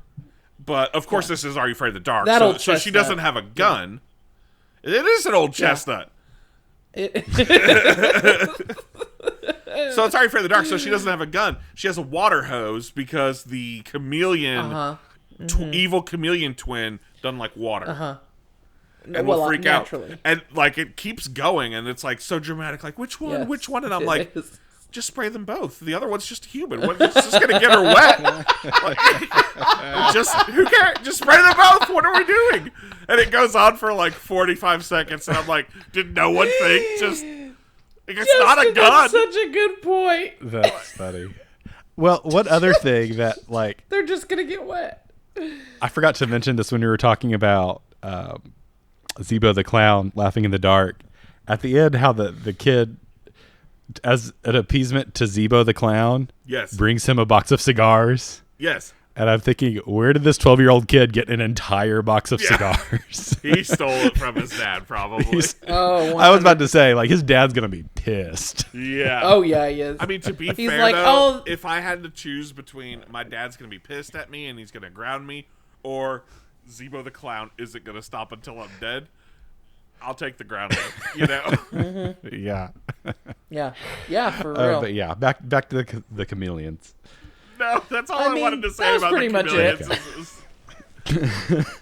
Speaker 3: But of course, this is Are You Afraid of the Dark? So she doesn't have a gun. It is an old chestnut. So it's Are You Afraid of the Dark? So she doesn't have a gun. She has a water hose because the chameleon, evil chameleon twin, doesn't like water. And will freak out. And it keeps going, and it's so dramatic. Like, which one? Yes, which one? And I'm like, just spray them both. The other one's just human. It's just gonna get her wet. Who cares? Just spray them both. What are we doing? And it goes on for 45 seconds, and I'm like, did no one think? It's not a gun.
Speaker 1: That's such a good point.
Speaker 4: That's funny. Well, what other thing that
Speaker 1: they're just gonna get wet?
Speaker 4: I forgot to mention this when we were talking about Zebo the clown laughing in the dark. At the end, how the kid, as an appeasement to Zebo the clown, brings him a box of cigars.
Speaker 3: Yes.
Speaker 4: And I'm thinking, where did this 12-year-old kid get an entire box of cigars?
Speaker 3: He stole it from his dad, probably.
Speaker 4: I was about to say, his dad's going to be pissed.
Speaker 3: Yeah.
Speaker 1: Oh, yeah, he is.
Speaker 3: I mean, to be fair, though, if I had to choose between my dad's going to be pissed at me and he's going to ground me, or Zebo the clown isn't going to stop until I'm dead, I'll take the grounding,
Speaker 4: Yeah.
Speaker 1: Yeah, for real.
Speaker 4: But yeah, back to the chameleons.
Speaker 3: No, that's all I wanted to say about the chameleons.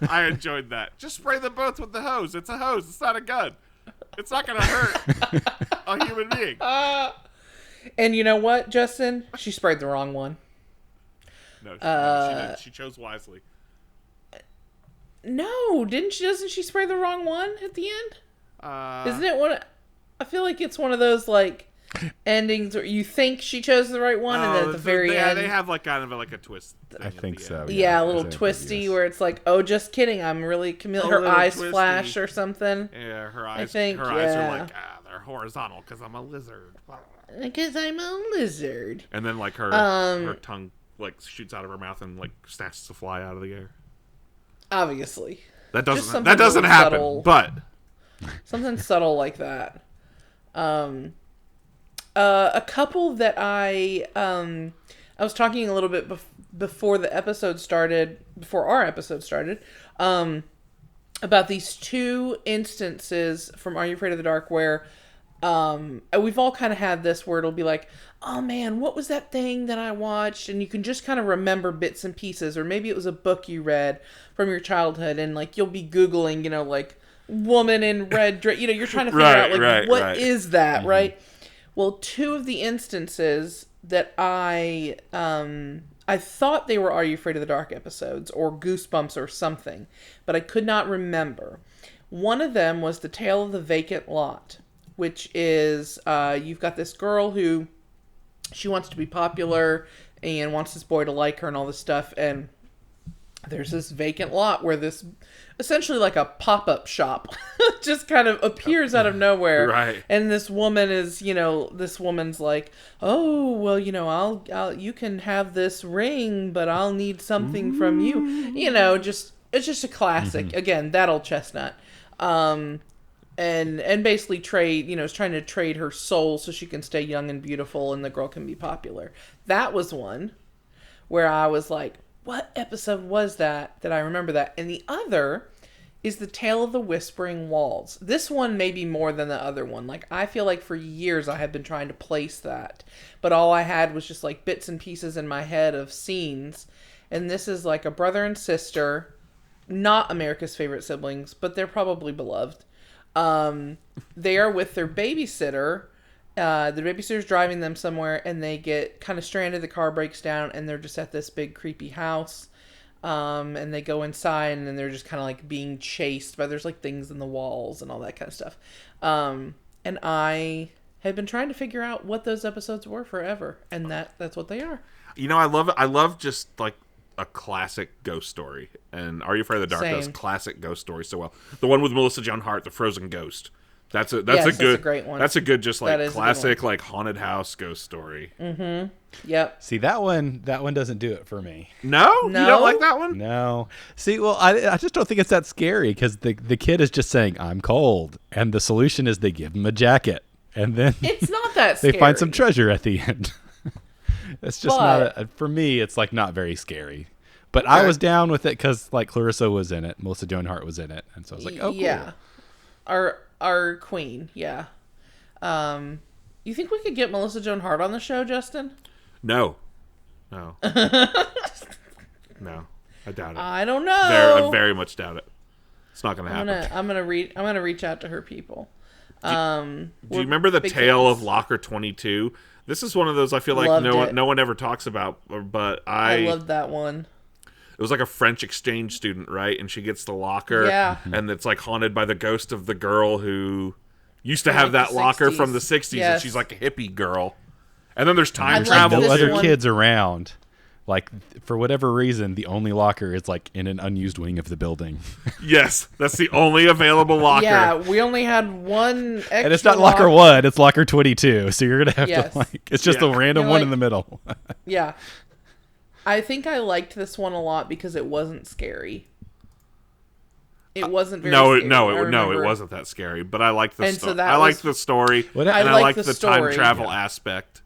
Speaker 3: I enjoyed that. Just spray them both with the hose. It's a hose. It's not a gun. It's not going to hurt a human being.
Speaker 1: And you know what, Justin? She sprayed the wrong one.
Speaker 3: No, she didn't. She chose wisely.
Speaker 1: No, doesn't she spray the wrong one at the end? Isn't it one? I feel like it's one of those endings where you think she chose the right one, and then at the very end,
Speaker 3: they have kind of a twist.
Speaker 4: I think so.
Speaker 1: Yeah, a little twisty where it's oh, just kidding. I'm really her eyes twisty. Flash or something.
Speaker 3: Yeah, her eyes. Eyes are they're horizontal because I'm a lizard.
Speaker 1: Because I'm a lizard.
Speaker 3: And then her tongue shoots out of her mouth and snatches a fly out of the air.
Speaker 1: Obviously,
Speaker 3: that doesn't happen. Subtle, but
Speaker 1: something subtle like that. A couple that I was talking a little bit before our episode started, about these two instances from Are You Afraid of the Dark where we've all kind of had this where it'll be oh man, what was that thing that I watched? And you can just kind of remember bits and pieces, or maybe it was a book you read from your childhood, and you'll be Googling, woman in red dress, you're trying to figure out what is that, right? Well, two of the instances that I thought they were Are You Afraid of the Dark episodes or Goosebumps or something, but I could not remember. One of them was The Tale of the Vacant Lot, which is you've got this girl who she wants to be popular and wants this boy to like her and all this stuff, and there's this vacant lot where this essentially a pop-up shop just kind of appears out of nowhere.
Speaker 3: Right.
Speaker 1: And this woman is, this woman's oh, well, I'll you can have this ring, but I'll need something from you. It's just a classic. Mm-hmm. Again, that old chestnut. And basically trade, is trying to trade her soul so she can stay young and beautiful and the girl can be popular. That was one where I was what episode was that I remember that? And the other is The Tale of the Whispering Walls. This one may be more than the other one. I feel for years I have been trying to place that, but all I had was just bits and pieces in my head of scenes. And this is a brother and sister, not America's favorite siblings, but they're probably beloved. They are with their babysitter. The babysitter's driving them somewhere, and they get kind of stranded. The car breaks down, and they're just at this big creepy house. And they go inside, and then they're just kind of being chased by there's things in the walls and all that kind of stuff. And I had been trying to figure out what those episodes were forever, and that's what they are.
Speaker 3: You know, I love just like a classic ghost story. And Are You Afraid of the Dark does classic ghost stories so well. The one with Melissa Joan Hart, The Frozen Ghost. That's a
Speaker 1: great one.
Speaker 3: That's a good just like classic like haunted house ghost story.
Speaker 1: Mm-hmm. Yep.
Speaker 4: See, that one doesn't do it for me.
Speaker 3: No? You don't like that one?
Speaker 4: No. See, well, I just don't think it's that scary because the kid is just saying, I'm cold. And the solution is they give him a jacket. And then
Speaker 1: it's not that scary.
Speaker 4: They find some treasure at the end. It's just not, for me, it's like not very scary. But I was down with it because like Clarissa was in it. Melissa Joan Hart was in it. And so I was like, oh, cool.
Speaker 1: Yeah. Our queen, yeah. You think we could get Melissa Joan Hart on the show, Justin?
Speaker 3: No. No, I doubt it.
Speaker 1: I don't know.
Speaker 3: I very much doubt it. It's not going to happen.
Speaker 1: I'm gonna reach out to her people.
Speaker 3: Do you remember the tale of Locker 22? This is one of those I feel like no one ever talks about, but I
Speaker 1: loved that one.
Speaker 3: It was like a French exchange student, right? And she gets the locker, and it's like haunted by the ghost of the girl who used to have that locker from the 60s, and she's like a hippie girl. And then there's time travel.
Speaker 4: No other kids around. Like, for whatever reason, the only locker is like in an unused wing of the building.
Speaker 3: Yes, that's the only available locker.
Speaker 1: Yeah, we only had one extra
Speaker 4: and it's not locker 1, it's locker 22. So you're going to have to like, it's just a random one in the middle.
Speaker 1: Yeah. I think I liked this one a lot because it wasn't scary. It wasn't very scary.
Speaker 3: No, it wasn't that scary. But I liked the story. I liked the story, and I liked the time travel aspect.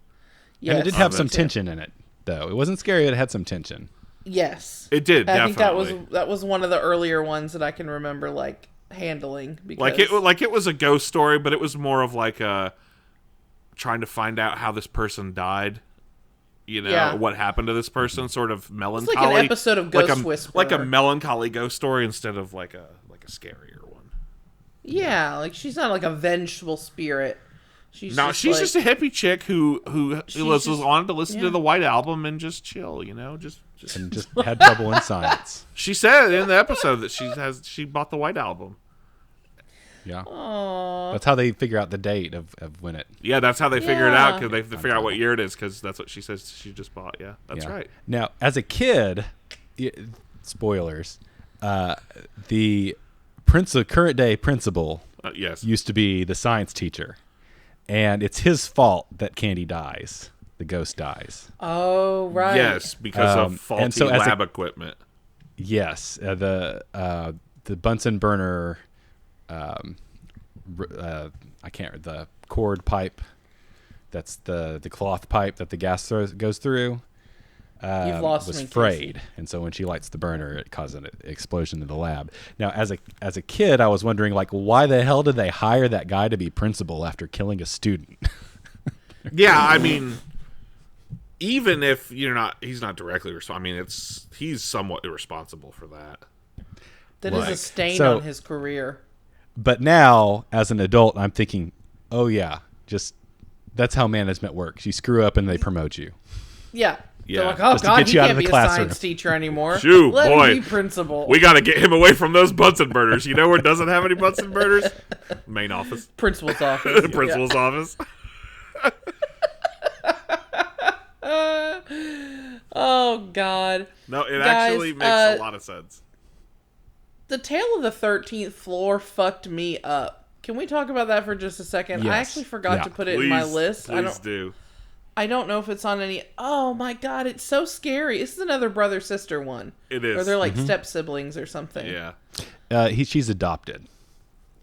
Speaker 4: Yes. And it did have some tension in it, though. It wasn't scary, but it had some tension.
Speaker 1: Yes.
Speaker 3: It did, definitely.
Speaker 1: I think that was one of the earlier ones that I can remember like handling. Because...
Speaker 3: Like it was a ghost story, but it was more of like trying to find out how this person died. You know, what happened to this person, sort of melancholy.
Speaker 1: It's like an episode of Ghost Whisperer.
Speaker 3: Like a melancholy ghost story instead of like a scarier one.
Speaker 1: Yeah, like she's not like a vengeful spirit. She's just
Speaker 3: a hippie chick who wanted to listen to the White Album and just chill, you know, just
Speaker 4: had trouble in science.
Speaker 3: She said in the episode that she bought the White Album.
Speaker 4: Yeah.
Speaker 1: Aww.
Speaker 4: That's how they figure out the date of when it.
Speaker 3: Yeah, that's how they figure it out, because they figure out what year it is, because that's what she says she just bought. Yeah, that's right.
Speaker 4: Now, as a kid, spoilers, the current day principal used to be the science teacher, and it's his fault that Candy dies. The ghost dies.
Speaker 1: Oh, right.
Speaker 3: Yes, because of faulty lab equipment.
Speaker 4: Yes, the Bunsen burner. The cord pipe. That's the cloth pipe that the gas goes through.
Speaker 1: You've lost
Speaker 4: was
Speaker 1: me,
Speaker 4: frayed,
Speaker 1: Casey.
Speaker 4: and so when she lights the burner, it causes an explosion in the lab. Now, as a kid, I was wondering, like, why the hell did they hire that guy to be principal after killing a student?
Speaker 3: Yeah, I mean, even if he's not directly responsible. I mean, he's somewhat irresponsible for that.
Speaker 1: That is a stain on his career.
Speaker 4: But now, as an adult, I'm thinking, oh yeah, just that's how management works. You screw up and they promote you.
Speaker 1: Yeah.
Speaker 3: Yeah.
Speaker 1: They're like, oh
Speaker 4: just
Speaker 1: God, he can't be
Speaker 4: classroom.
Speaker 1: A science teacher anymore.
Speaker 3: Shoot,
Speaker 1: Let
Speaker 3: boy.
Speaker 1: him be principal.
Speaker 3: We got to get him away from those Bunsen burners. You know where it doesn't have any Bunsen burners? Main office.
Speaker 1: Principal's office.
Speaker 3: Principal's office.
Speaker 1: Oh, God.
Speaker 3: No, it actually makes a lot of sense.
Speaker 1: The Tale of the 13th Floor fucked me up. Can we talk about that for just a second?
Speaker 4: Yes.
Speaker 1: I actually forgot to put it in my list.
Speaker 3: Please do.
Speaker 1: I don't know if it's on any... Oh, my God, it's so scary. This is another brother-sister one.
Speaker 3: It is.
Speaker 1: Or they're like step-siblings or something.
Speaker 3: Yeah.
Speaker 4: She's adopted.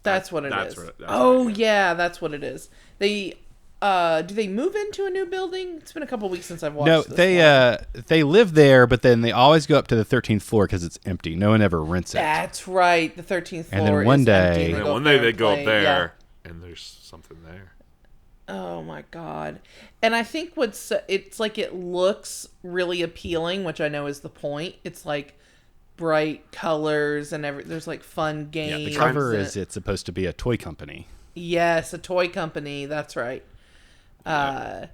Speaker 1: That's what it is.
Speaker 3: Right.
Speaker 1: Yeah, that's what it is. They... do they move into a new building? It's been a couple weeks since I've watched this.
Speaker 4: They live there, but then they always go up to the 13th floor because it's empty. No one ever rents it.
Speaker 1: That's right. The 13th floor
Speaker 4: and then one
Speaker 1: is
Speaker 4: day,
Speaker 1: empty.
Speaker 3: One day they go up there, and there's something there.
Speaker 1: Oh my God. And I think it's like it looks really appealing, which I know is the point. It's like bright colors and there's like fun games.
Speaker 4: Yeah, the cover is it's supposed to be a toy company.
Speaker 1: Yes, a toy company. That's right. And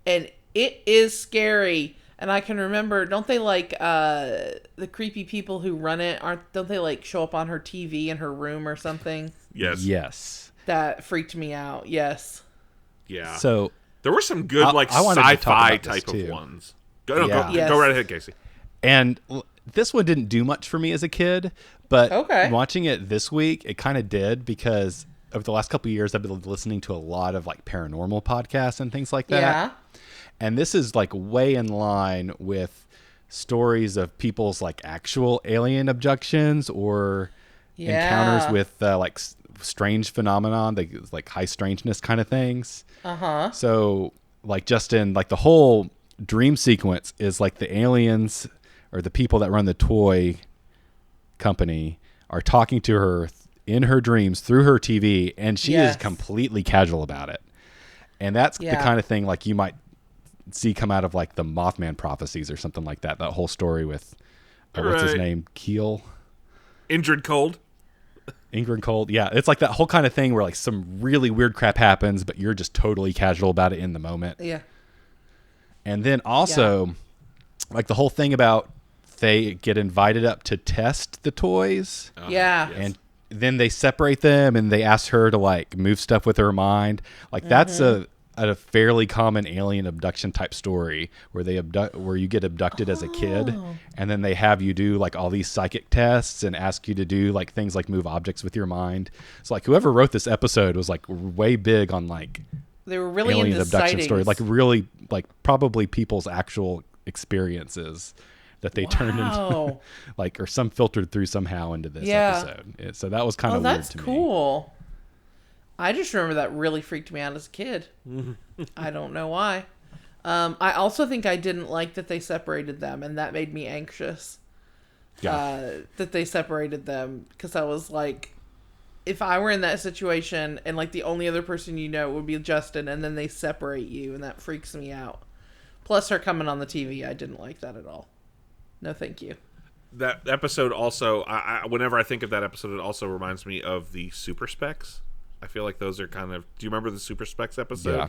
Speaker 1: it is scary. And I can remember, don't they like the creepy people who run it? Don't they like show up on her TV in her room or something?
Speaker 3: Yes.
Speaker 4: Yes.
Speaker 1: That freaked me out. Yes.
Speaker 3: Yeah.
Speaker 4: So
Speaker 3: there were some good
Speaker 4: I wanted to talk
Speaker 3: sci-fi
Speaker 4: about this
Speaker 3: type
Speaker 4: too.
Speaker 3: of ones. Go
Speaker 1: Yes.
Speaker 3: right ahead, Casey.
Speaker 4: And this one didn't do much for me as a kid, but
Speaker 1: Okay.
Speaker 4: watching it this week, it kind of did, because over the last couple of years, I've been listening to a lot of like paranormal podcasts and things like that.
Speaker 1: Yeah.
Speaker 4: And this is like way in line with stories of people's like actual alien abductions or encounters with like strange phenomenon, like high strangeness kind of things.
Speaker 1: Uh-huh.
Speaker 4: So like Justin, like the whole dream sequence is like the aliens or the people that run the toy company are talking to her in her dreams through her TV, and she is completely casual about it. And that's the kind of thing like you might see come out of like the Mothman prophecies or something like that. That whole story with what's his name? Keel?
Speaker 3: Ingrid Cold.
Speaker 4: Yeah. It's like that whole kind of thing where like some really weird crap happens, but you're just totally casual about it in the moment.
Speaker 1: Yeah.
Speaker 4: And then also like the whole thing about they get invited up to test the toys.
Speaker 1: Yeah.
Speaker 4: And then they separate them and they ask her to like move stuff with her mind. Like that's a fairly common alien abduction type story where where you get abducted as a kid, and then they have you do like all these psychic tests and ask you to do like things like move objects with your mind. So like whoever wrote this episode was like way big on like
Speaker 1: They were really
Speaker 4: alien
Speaker 1: into
Speaker 4: abduction
Speaker 1: sightings.
Speaker 4: story, like really like probably people's actual experiences that they turned into like, or some filtered through somehow into this episode. So that was kind of weird
Speaker 1: that's
Speaker 4: to me.
Speaker 1: cool. I just remember that really freaked me out as a kid. I don't know why. I also think I didn't like that they separated them, and that made me anxious. That they separated them, because I was like, if I were in that situation and like the only other person you know would be Justin, and then they separate you, and that freaks me out. Plus her coming on the TV, I didn't like that at all. No, thank you.
Speaker 3: That episode also, whenever I think of that episode, it also reminds me of the Super Specs. I feel like those are kind of... Do you remember the Super Specs episode?
Speaker 4: Yeah.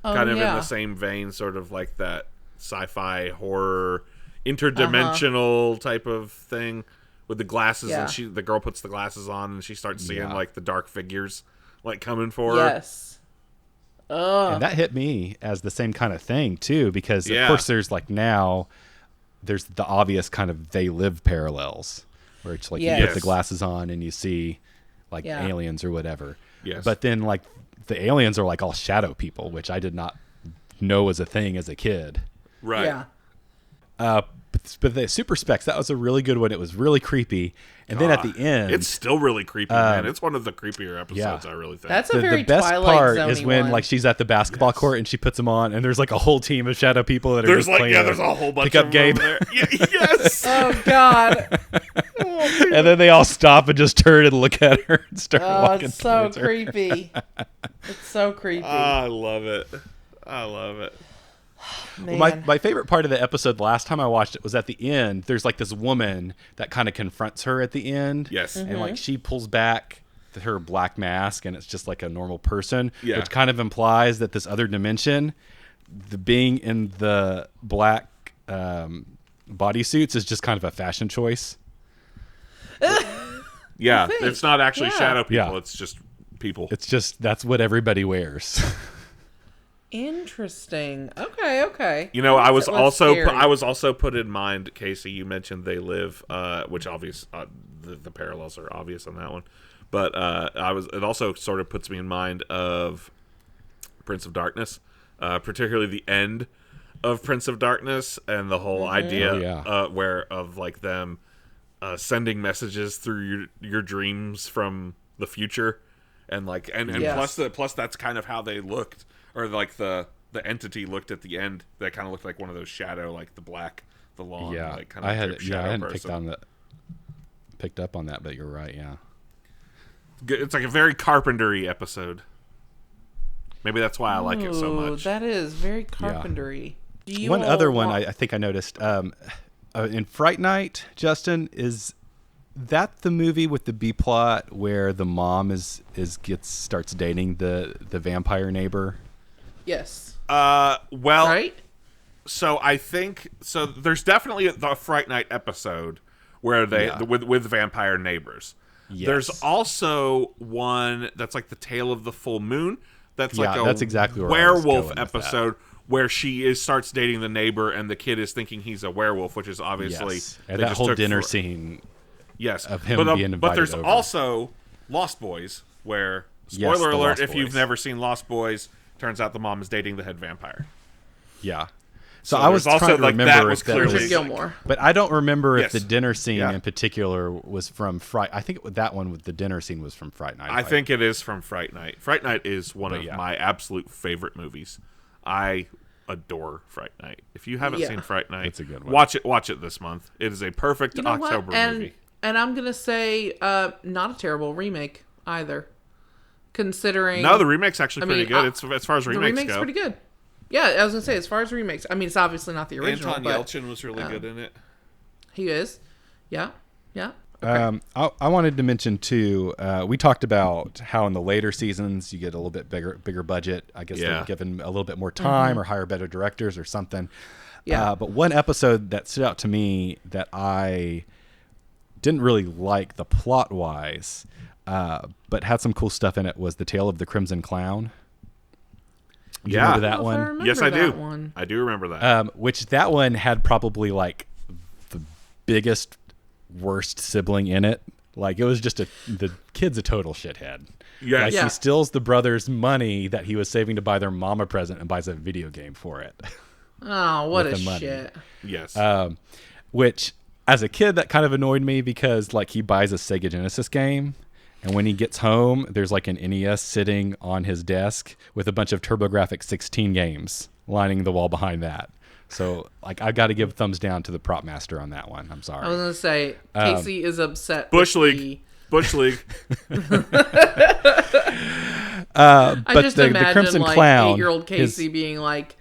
Speaker 3: Kind of in the same vein, sort of like that sci-fi horror, interdimensional type of thing with the glasses, and the girl puts the glasses on and she starts seeing like the dark figures like coming for her.
Speaker 1: Yes.
Speaker 4: And that hit me as the same kind of thing too, because of course there's like now there's the obvious kind of They Live parallels where it's like you put the glasses on and you see like aliens or whatever.
Speaker 3: Yes.
Speaker 4: But then like the aliens are like all shadow people, which I did not know was a thing as a kid.
Speaker 3: Right.
Speaker 1: Yeah.
Speaker 4: But the Super Specs, that was a really good one. It was really creepy. And then at the end,
Speaker 3: it's still really creepy, man. It's one of the creepier episodes, I really think.
Speaker 1: That's a very
Speaker 4: the best
Speaker 1: Twilight
Speaker 4: part
Speaker 1: Zone-y
Speaker 4: is when
Speaker 1: one.
Speaker 4: like she's at the basketball court and she puts them on, and there's like a whole team of shadow people that are
Speaker 3: There's
Speaker 4: just
Speaker 3: like
Speaker 4: playing
Speaker 3: there's a whole bunch
Speaker 4: pickup
Speaker 3: of
Speaker 4: game.
Speaker 3: them over there. Yes.
Speaker 1: Oh God.
Speaker 4: And then they all stop and just turn and look at her and start walking
Speaker 1: It's so
Speaker 4: towards her.
Speaker 1: creepy. It's so creepy.
Speaker 3: I love it. I love it.
Speaker 1: Man.
Speaker 4: Well, my favorite part of the episode the last time I watched it was at the end. There's like this woman that kind of confronts her at the end.
Speaker 3: Yes.
Speaker 4: And like she pulls back her black mask and it's just like a normal person,
Speaker 3: Yeah.
Speaker 4: which kind of implies that this other dimension, the being in the black bodysuits is just kind of a fashion choice.
Speaker 3: Yeah,
Speaker 1: think.
Speaker 3: it's not actually shadow people.
Speaker 4: Yeah.
Speaker 3: It's just people.
Speaker 4: It's just that's what everybody wears.
Speaker 1: Interesting. Okay.
Speaker 3: You know, I was
Speaker 1: scary.
Speaker 3: also put in mind, Casey. You mentioned They Live, which obvious the parallels are obvious on that one, but it also sort of puts me in mind of Prince of Darkness, particularly the end of Prince of Darkness and the whole idea of like them sending messages through your dreams from the future, and like and plus that's kind of how they looked. Or like the entity looked at the end. That kind of looked like one of those shadow, like the black, the long, like kind of
Speaker 4: I hadn't
Speaker 3: person.
Speaker 4: picked up on that, but you're right. Yeah,
Speaker 3: it's like a very Carpenter-y episode. Maybe that's why I like it so much.
Speaker 1: That is very Carpenter-y. Do you
Speaker 4: one
Speaker 1: all
Speaker 4: other one
Speaker 1: want-
Speaker 4: I think I noticed in Fright Night. Justin, is that the movie with the B plot where the mom starts dating the vampire neighbor?
Speaker 1: Yes.
Speaker 3: Well,
Speaker 1: Right?
Speaker 3: so I think there's definitely the Fright Night episode where they with vampire neighbors.
Speaker 4: Yes.
Speaker 3: There's also one that's like the Tale of the Full Moon, That's
Speaker 4: Yeah,
Speaker 3: like a
Speaker 4: that's exactly where I was
Speaker 3: werewolf
Speaker 4: going with
Speaker 3: episode where she starts dating the neighbor and the kid is thinking he's a werewolf, which is obviously
Speaker 4: Yes. And that whole dinner scene
Speaker 3: yes
Speaker 4: of him
Speaker 3: but,
Speaker 4: being invited
Speaker 3: but there's
Speaker 4: over.
Speaker 3: also Lost Boys where
Speaker 4: Yes,
Speaker 3: spoiler
Speaker 4: the
Speaker 3: alert
Speaker 4: Lost
Speaker 3: if you've
Speaker 4: Boys.
Speaker 3: never seen Lost Boys, turns out the mom is dating the head vampire.
Speaker 4: Yeah.
Speaker 3: So
Speaker 4: I was
Speaker 3: there's also,
Speaker 4: trying to
Speaker 3: like,
Speaker 4: remember
Speaker 3: that was
Speaker 4: if that
Speaker 3: clearly-
Speaker 1: Richard
Speaker 3: Really?
Speaker 1: Gilmore.
Speaker 4: but I don't remember
Speaker 3: Yes.
Speaker 4: if the dinner scene
Speaker 3: Yeah.
Speaker 4: in particular was from Fright. I think that one with the dinner scene was from Fright Night.
Speaker 3: I think it is from Fright Night. Fright Night is one of
Speaker 4: yeah.
Speaker 3: my absolute favorite movies. I adore Fright Night. If you haven't
Speaker 1: Yeah.
Speaker 3: seen Fright Night,
Speaker 4: It's a good one.
Speaker 3: Watch it this month. It is a perfect
Speaker 1: You know
Speaker 3: October
Speaker 1: what? And
Speaker 3: movie.
Speaker 1: and I'm gonna say not a terrible remake either. Considering
Speaker 3: No, the remake's actually
Speaker 1: I
Speaker 3: pretty
Speaker 1: mean,
Speaker 3: good. It's as far as
Speaker 1: the
Speaker 3: remakes
Speaker 1: remake's
Speaker 3: go.
Speaker 1: pretty good. Yeah, I was gonna say as far as remakes. I mean, it's obviously not the original,
Speaker 3: Anton
Speaker 1: but
Speaker 3: Yelchin was really good in it.
Speaker 1: he is. Yeah, yeah.
Speaker 4: I wanted to mention too. We talked about how in the later seasons you get a little bit bigger budget. I guess
Speaker 3: Yeah.
Speaker 4: they're given a little bit more time or hire better directors or something.
Speaker 1: Yeah.
Speaker 4: But one episode that stood out to me that I didn't really like the plot wise, but had some cool stuff in it was The Tale of the Crimson Clown. Do you
Speaker 3: Yeah.
Speaker 4: remember
Speaker 1: I
Speaker 4: that
Speaker 1: don't know if I
Speaker 4: one?
Speaker 1: remember
Speaker 3: Yes, I do.
Speaker 1: that one.
Speaker 3: I do remember that.
Speaker 4: Which that one had probably like the biggest, worst sibling in it. Like it was just the kid's a total shithead.
Speaker 3: Yes.
Speaker 4: Like
Speaker 1: Yeah.
Speaker 4: he steals the brother's money that he was saving to buy their mom a present and buys a video game for it.
Speaker 1: Oh, what
Speaker 4: With
Speaker 1: a
Speaker 4: the money.
Speaker 1: shit!
Speaker 3: Yes.
Speaker 4: Which as a kid that kind of annoyed me because like he buys a Sega Genesis game. And when he gets home, there's like an NES sitting on his desk with a bunch of TurboGrafx-16 games lining the wall behind that. So, like, I got to give thumbs down to the prop master on that one. I'm sorry.
Speaker 1: I was gonna say Casey is upset.
Speaker 3: Bush
Speaker 1: with
Speaker 3: League. Bush League.
Speaker 1: I
Speaker 4: but
Speaker 1: just
Speaker 4: the
Speaker 1: imagine
Speaker 4: Crimson
Speaker 1: like
Speaker 4: Clown
Speaker 1: 8-year-old
Speaker 4: is-
Speaker 1: Casey being like,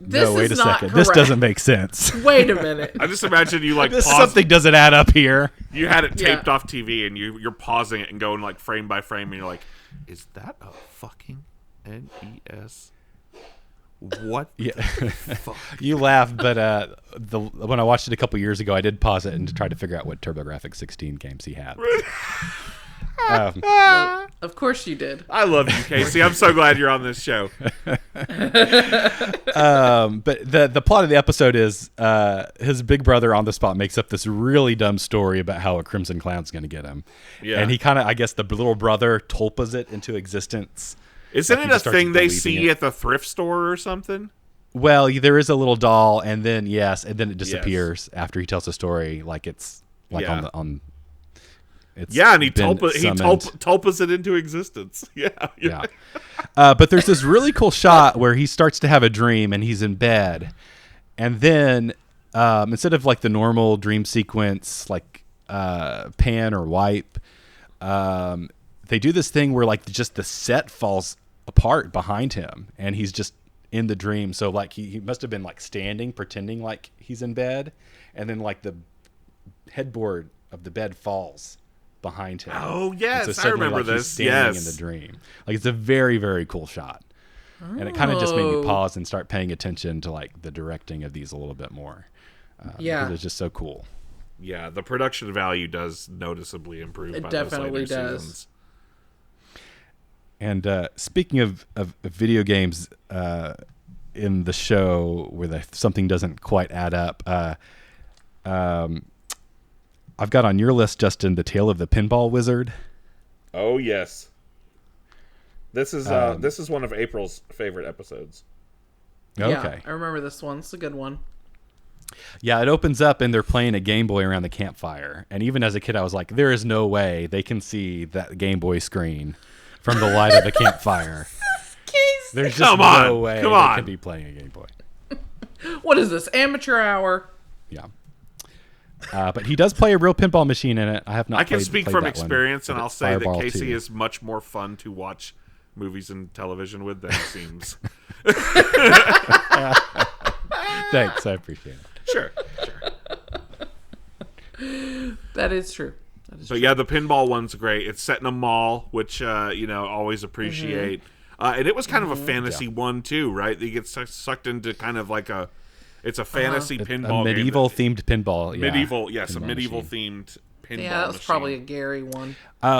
Speaker 1: "This
Speaker 4: no, wait
Speaker 1: is
Speaker 4: a
Speaker 1: not
Speaker 4: second.
Speaker 1: correct.
Speaker 4: This doesn't make sense.
Speaker 1: Wait a minute.
Speaker 3: I just imagine you like
Speaker 4: This
Speaker 3: pause.
Speaker 4: something doesn't add up here.
Speaker 3: You had it taped
Speaker 1: Yeah.
Speaker 3: off TV, and you're pausing it and going like frame by frame, and you're like, "Is that a fucking NES? What?
Speaker 4: Yeah.
Speaker 3: the fuck?"
Speaker 4: You laugh, but when I watched it a couple years ago, I did pause it and try to figure out what TurboGrafx-16 games he had.
Speaker 1: Of course you did.
Speaker 3: I love you, Casey. I'm so glad you're on this show.
Speaker 4: But the plot of the episode is his big brother on the spot makes up this really dumb story about how a Crimson Clown's going to get him.
Speaker 3: Yeah.
Speaker 4: And he kind of, I guess the little brother tulpas it into existence.
Speaker 3: Isn't
Speaker 4: Like,
Speaker 3: it
Speaker 4: he
Speaker 3: a
Speaker 4: just starts
Speaker 3: thing they
Speaker 4: believing
Speaker 3: see
Speaker 4: it.
Speaker 3: at the thrift store or something?
Speaker 4: Well, there is a little doll, and then it disappears after he tells the story, like it's like
Speaker 3: Yeah.
Speaker 4: on. It's
Speaker 3: Yeah, and he
Speaker 4: been summoned.
Speaker 3: tulpas it into existence. Yeah.
Speaker 4: Yeah. But there's this really cool shot where he starts to have a dream and he's in bed. And then instead of like the normal dream sequence, like pan or wipe, they do this thing where like just the set falls apart behind him and he's just in the dream. So like he must have been like standing, pretending like he's in bed. And then like the headboard of the bed falls behind him.
Speaker 3: Oh,
Speaker 4: And
Speaker 3: yes, I
Speaker 4: suddenly,
Speaker 3: remember
Speaker 4: like, he's
Speaker 3: this.
Speaker 4: standing
Speaker 3: Yes.
Speaker 4: in the dream. Like it's a very, very cool shot. And it kind of just made me
Speaker 1: Oh.
Speaker 4: pause and start paying attention to like the directing of these a little bit more.
Speaker 1: Yeah.
Speaker 4: Because it's just so cool.
Speaker 3: Yeah, the production value does noticeably improve.
Speaker 1: It
Speaker 3: by
Speaker 1: definitely
Speaker 3: those later
Speaker 1: does.
Speaker 3: Seasons.
Speaker 4: And speaking of video games in the show where something doesn't quite add up, I've got on your list, Justin, The Tale of the Pinball Wizard.
Speaker 3: Oh yes, this is one of April's favorite episodes.
Speaker 4: Okay.
Speaker 1: Yeah, I remember this one. It's a good one.
Speaker 4: Yeah, it opens up and they're playing a Game Boy around the campfire. And even as a kid, I was like, there is no way they can see that Game Boy screen from the light of the campfire. There's just
Speaker 3: Come on,
Speaker 4: no way
Speaker 3: come
Speaker 4: they
Speaker 3: on.
Speaker 4: could be playing a Game Boy.
Speaker 1: What is this? Amateur hour.
Speaker 4: Yeah. But he does play a real pinball machine in it. I have not
Speaker 3: I can
Speaker 4: played
Speaker 3: speak
Speaker 4: that
Speaker 3: from
Speaker 4: one,
Speaker 3: experience, and
Speaker 4: but
Speaker 3: I'll
Speaker 4: it's
Speaker 3: say that
Speaker 4: Fireball
Speaker 3: Casey
Speaker 4: 2.
Speaker 3: is much more fun to watch movies and television with than it seems.
Speaker 4: Thanks, I appreciate it.
Speaker 3: Sure.
Speaker 1: That is true. That is
Speaker 3: But
Speaker 1: true.
Speaker 3: yeah, the pinball one's great. It's set in a mall, which always appreciate. And it was kind of a fantasy one too, right? You get sucked into kind of like it's a fantasy pinball
Speaker 4: A medieval
Speaker 3: game.
Speaker 4: themed pinball. Yeah,
Speaker 3: Medieval, yes, a
Speaker 4: pinball
Speaker 3: medieval
Speaker 4: machine.
Speaker 3: themed pinball
Speaker 1: Yeah, that was
Speaker 3: machine.
Speaker 1: probably a Gary one.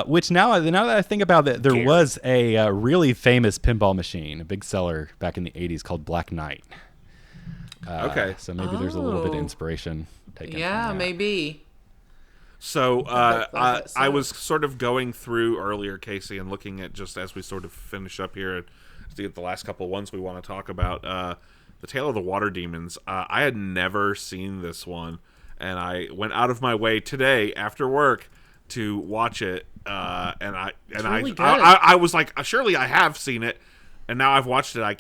Speaker 4: Which now that I think about it, there was a really famous pinball machine, a big seller back in the 80s called Black Knight.
Speaker 3: Okay.
Speaker 4: So maybe there's a little bit of inspiration taken
Speaker 1: Yeah,
Speaker 4: from that.
Speaker 1: maybe.
Speaker 3: So
Speaker 1: bet so.
Speaker 3: I was sort of going through earlier, Casey, and looking at just as we sort of finish up here to get the last couple ones we want to talk about. The Tale of the Water Demons. I had never seen this one, and I went out of my way today after work to watch it. I was like, surely I have seen it, and now I've watched it. I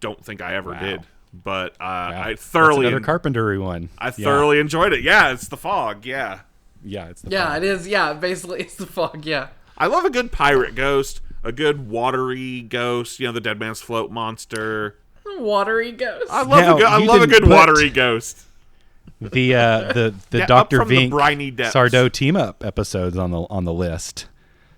Speaker 3: don't think I ever did. But I thoroughly
Speaker 4: That's another carpentry one.
Speaker 3: I thoroughly enjoyed it. Yeah, it's the fog. Yeah,
Speaker 4: it's the
Speaker 1: Yeah,
Speaker 4: fog.
Speaker 1: it is. Yeah, basically, it's the fog. Yeah.
Speaker 3: I love a good pirate ghost, a good watery ghost. The Dead Man's Float monster.
Speaker 1: Watery ghost.
Speaker 3: I love a good watery ghost.
Speaker 4: The
Speaker 3: Yeah,
Speaker 4: Dr.
Speaker 3: up from the
Speaker 4: Vink
Speaker 3: briny depths.
Speaker 4: Sardo team up episodes on the list.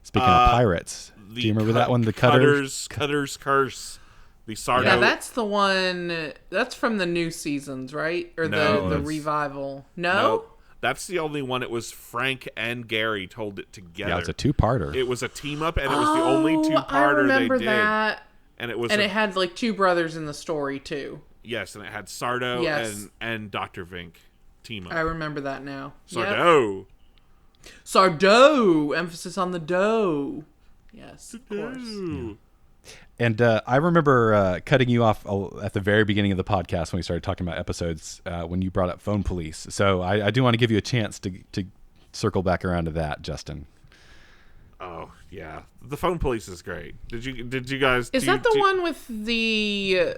Speaker 4: Speaking of pirates, do you remember that one? The Cutter's
Speaker 3: Curse. The Sardo.
Speaker 1: Yeah, that's the one. That's from the new seasons, right? Or
Speaker 3: No,
Speaker 1: the
Speaker 3: that's-
Speaker 1: revival.
Speaker 3: No,
Speaker 1: No?
Speaker 3: that's the only one. It was Frank and Gary told it together.
Speaker 4: Yeah, it's a two-parter.
Speaker 3: It was a team up, and it was the only two-parter
Speaker 1: I remember
Speaker 3: they did.
Speaker 1: that.
Speaker 3: And it was
Speaker 1: And it had like two brothers in the story too.
Speaker 3: yes, and it had Sardo
Speaker 1: Yes.
Speaker 3: and Dr. Vink team up.
Speaker 1: I remember that now. Yep.
Speaker 3: Sardo.
Speaker 1: Sardo. Emphasis on the dough. Yes, of course.
Speaker 3: Ooh.
Speaker 4: And I remember cutting you off at the very beginning of the podcast when we started talking about episodes when you brought up Phone Police. So I do want to give you a chance to circle back around to that, Justin.
Speaker 3: Oh yeah, the Phone Police is great. Did you guys?
Speaker 1: Is that the one with the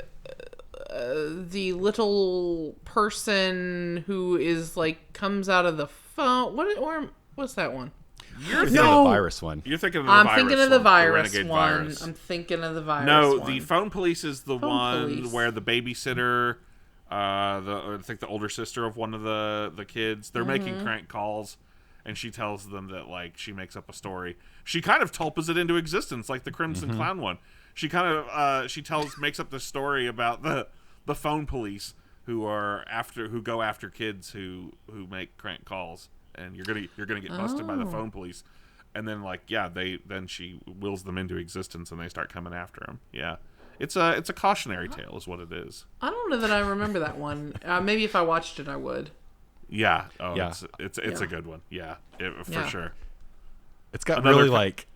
Speaker 1: little person who is like comes out of the phone? What's that one?
Speaker 4: You're thinking
Speaker 1: No.
Speaker 4: of the virus one.
Speaker 3: You're thinking of the
Speaker 1: I'm
Speaker 3: virus
Speaker 1: thinking of the
Speaker 3: one,
Speaker 1: virus
Speaker 3: Renegade
Speaker 1: one.
Speaker 3: Virus.
Speaker 1: I'm thinking of the virus
Speaker 3: No,
Speaker 1: one.
Speaker 3: the Phone Police is the
Speaker 1: Phone
Speaker 3: one
Speaker 1: Police.
Speaker 3: where the babysitter, I think the older sister of one of the kids, they're making crank calls, and she tells them that like she makes up a story. She kind of tulpas it into existence, like the Crimson Clown one. She kind of makes up this story about the Phone Police who go after kids who make crank calls, and you're gonna get busted by the Phone Police. And then, then she wills them into existence, and they start coming after him. Yeah, it's a cautionary tale, is what it is.
Speaker 1: I don't know that I remember that one. Maybe if I watched it, I would.
Speaker 3: Yeah. Oh,
Speaker 4: Yeah.
Speaker 3: It's a good one. Yeah, for
Speaker 1: Yeah.
Speaker 3: sure.
Speaker 4: It's got
Speaker 3: Another
Speaker 4: really like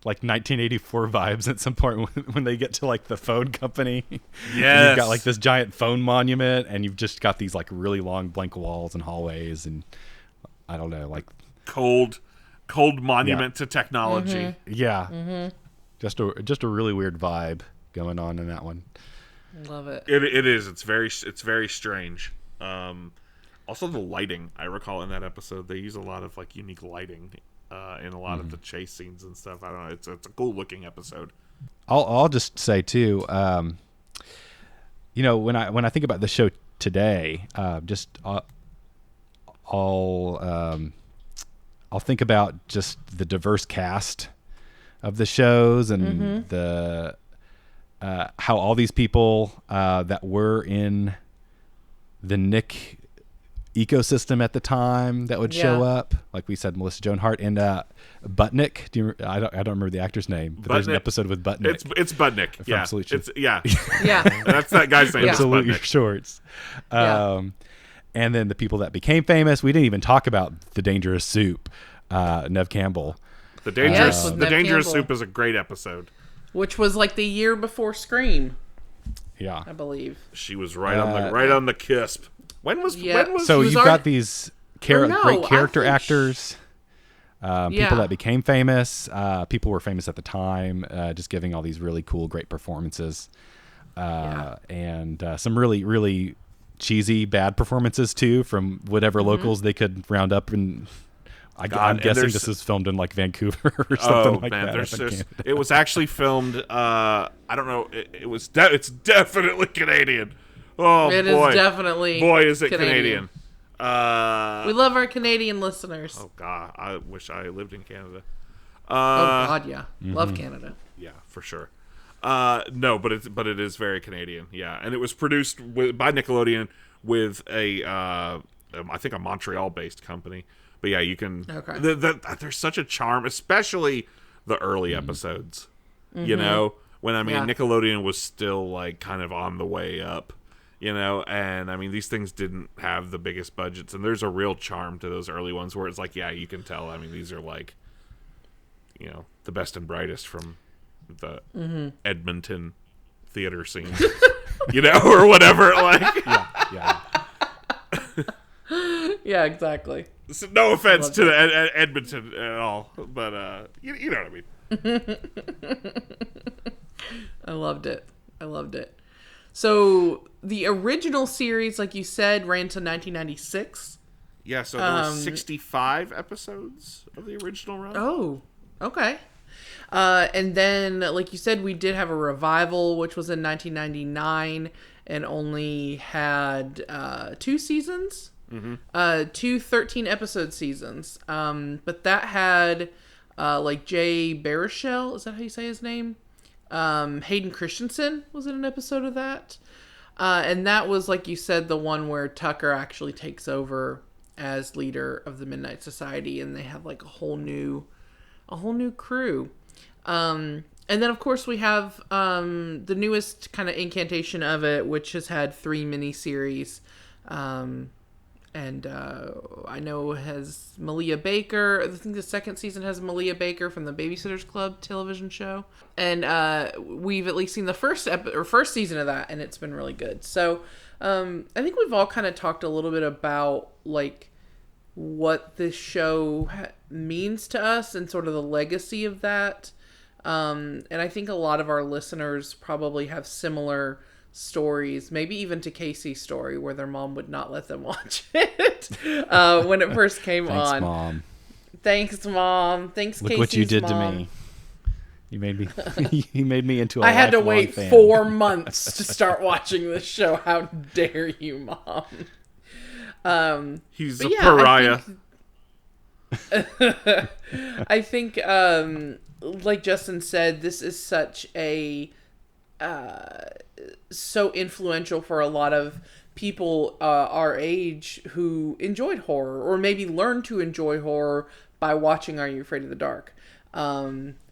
Speaker 4: 1984 vibes at some point when they get to like the phone company.
Speaker 3: Yes.
Speaker 4: And you've got like this giant phone monument, and you've just got these like really long blank walls and hallways, and I don't know, like
Speaker 3: Cold monument to technology.
Speaker 4: yeah, just a really weird vibe going on in that one.
Speaker 1: Love it.
Speaker 3: It is. It's very strange. Also, the lighting. I recall in that episode they use a lot of like unique lighting in a lot of the chase scenes and stuff. I don't know. It's a cool looking episode.
Speaker 4: I'll just say too, when I think about the show today, I'll think about just the diverse cast of the shows and the how all these people that were in the Nick ecosystem at the time that would show up, like we said, Melissa Joan Hart and Butnick. I don't remember the actor's name, but there's an episode with Butnick.
Speaker 3: It's Budnick. Yeah,
Speaker 4: Absolute Shorts.
Speaker 1: Yeah.
Speaker 3: That's that guy's name.
Speaker 4: Absolute
Speaker 3: Budnick.
Speaker 4: Shorts.
Speaker 1: Yeah.
Speaker 4: And then the people that became famous. We didn't even talk about the Dangerous Soup, Nev Campbell.
Speaker 3: The dangerous
Speaker 1: with
Speaker 3: the
Speaker 1: Neve
Speaker 3: dangerous
Speaker 1: Campbell.
Speaker 3: soup is a great episode.
Speaker 1: Which was like the year before Scream,
Speaker 4: Yeah.
Speaker 1: I believe.
Speaker 3: She was right on the cusp. When was
Speaker 1: Yeah.
Speaker 4: So
Speaker 1: She was
Speaker 4: you've got these
Speaker 1: Or no,
Speaker 4: great
Speaker 1: I
Speaker 4: character
Speaker 1: think
Speaker 4: actors,
Speaker 1: Yeah.
Speaker 4: people that became famous, people were famous at the time, just giving all these really cool, great performances, and some really, really cheesy, bad performances too from whatever locals they could round up. And I'm
Speaker 3: and
Speaker 4: guessing
Speaker 3: there's-
Speaker 4: this is filmed in like Vancouver or something like that.
Speaker 3: There's
Speaker 4: up in
Speaker 3: just,
Speaker 4: Canada.
Speaker 3: it was actually filmed. I don't know. It's definitely Canadian. Oh
Speaker 1: It is
Speaker 3: boy,
Speaker 1: definitely
Speaker 3: is it Canadian.
Speaker 1: We love our Canadian listeners.
Speaker 3: Oh god, I wish I lived in Canada.
Speaker 1: Oh God, yeah. Love Canada.
Speaker 3: Yeah, for sure. No, but it is very Canadian. Yeah, and it was produced by Nickelodeon with I think a Montreal-based company. But yeah, you can.
Speaker 1: Okay.
Speaker 3: There's such a charm, especially the early episodes. You know, when Nickelodeon was still like kind of on the way up. You know, and I mean, these things didn't have the biggest budgets, and there's a real charm to those early ones where it's like, yeah, you can tell. I mean, these are like, you know, the best and brightest from the Edmonton theater scene, you know, or whatever. Like,
Speaker 4: Yeah.
Speaker 1: Yeah, exactly.
Speaker 3: So no offense to Edmonton at all, but you know what I mean.
Speaker 1: I loved it. So the original series, like you said, ran to 1996.
Speaker 3: Yeah, so there were 65 episodes of the original run.
Speaker 1: Oh, okay. And then, like you said, we did have a revival, which was in 1999, and only had 2 seasons. Mm-hmm. 2 13-episode seasons. But that had like Jay Baruchel, is that how you say his name? Hayden Christensen was in an episode of that. And that was, like you said, the one where Tucker actually takes over as leader of the Midnight Society, and they have like a whole new crew. And then of course we have the newest kind of incantation of it, which has had 3 miniseries. And I know it has Malia Baker. I think the second season has Malia Baker from the Babysitters Club television show. And we've at least seen the first season of that, and it's been really good. So I think we've all kind of talked a little bit about like what this show means to us and sort of the legacy of that. And I think a lot of our listeners probably have similar stories, maybe even to Casey's story, where their mom would not let them watch it when it first came on.
Speaker 4: Mom.
Speaker 1: Thanks, Mom. Thanks,
Speaker 4: Look
Speaker 1: Casey's
Speaker 4: what you did
Speaker 1: mom.
Speaker 4: to me. You made me. You made me into a.
Speaker 1: I had to wait
Speaker 4: fan.
Speaker 1: 4 months to start watching this show. How dare you, Mom?
Speaker 3: He's a pariah.
Speaker 1: I think, like Justin said, this is such a so influential for a lot of people our age who enjoyed horror, or maybe learned to enjoy horror by watching Are You Afraid of the Dark?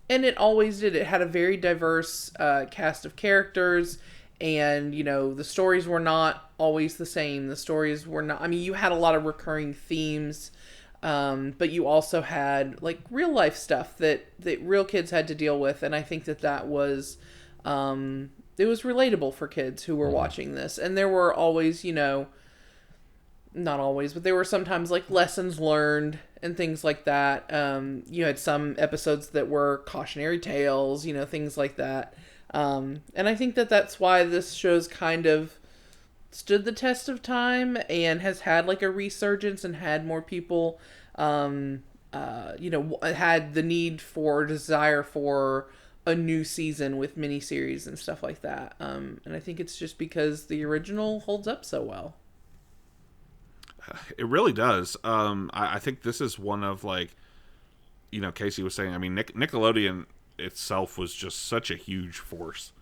Speaker 1: And it always did. It had a very diverse cast of characters, and you know, the stories were not always the same. The stories were not, I mean, you had a lot of recurring themes, but you also had like real life stuff that real kids had to deal with, and I think that was it was relatable for kids who were watching this. And there were always, you know, not always, but there were sometimes like lessons learned and things like that. You had some episodes that were cautionary tales, you know, things like that. And I think that's why this show's kind of stood the test of time and has had like a resurgence and had more people, you know, had the need for, desire for a new season with miniseries and stuff like that. And I think it's just because the original holds up so well.
Speaker 3: It really does. I think this is one of, like, you know, Casey was saying, I mean, Nickelodeon itself was just such a huge force.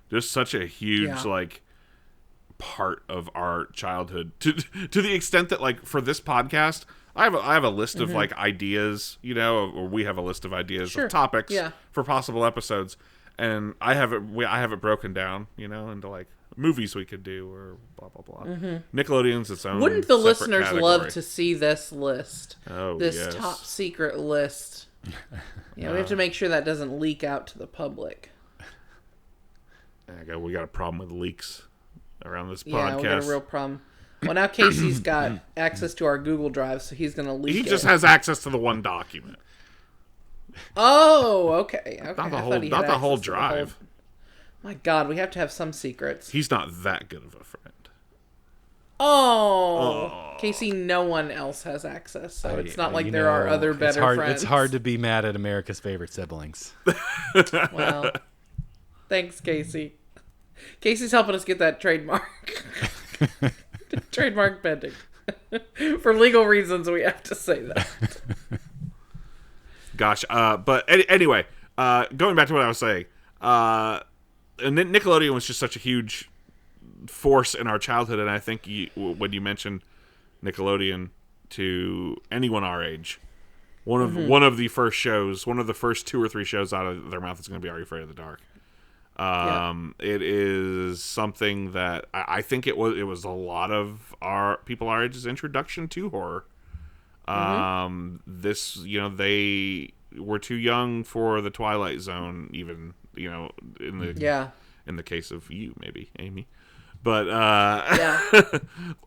Speaker 3: Just such a huge, like, part of our childhood. To the extent that, like, for this podcast, I have a list of like ideas, you know, or we have a list of ideas of topics for possible episodes, and I have it broken down, you know, into like movies we could do or blah blah blah. Nickelodeon's its own.
Speaker 1: Wouldn't the listeners
Speaker 3: category.
Speaker 1: love to see this list?
Speaker 3: Oh,
Speaker 1: this
Speaker 3: yes.
Speaker 1: top secret list. Yeah, we have to make sure that doesn't leak out to the public.
Speaker 3: We got a problem with leaks around this podcast.
Speaker 1: Yeah, we got a real problem. Well, now Casey's got access to our Google Drive, so he's going to leak it.
Speaker 3: He just has access to the one document.
Speaker 1: Oh, okay.
Speaker 3: Not the whole drive.
Speaker 1: My God, we have to have some secrets.
Speaker 3: He's not that good of a friend.
Speaker 1: Oh. Casey, no one else has access, so it's not like there are other better friends.
Speaker 4: It's hard to be mad at America's favorite siblings.
Speaker 1: Well, thanks, Casey. Casey's helping us get that trademark. Trademark pending. For legal reasons, we have to say that.
Speaker 3: Gosh, but anyway, going back to what I was saying, and Nickelodeon was just such a huge force in our childhood, and I think when you mentioned Nickelodeon, to anyone our age. One of the first shows, one of the first 2 or 3 shows out of their mouth is going to be Are You Afraid of the Dark? It is something that I think it was a lot of our people our age's introduction to horror. This, they were too young for the Twilight Zone, even, in the case of you, maybe, Amy. But,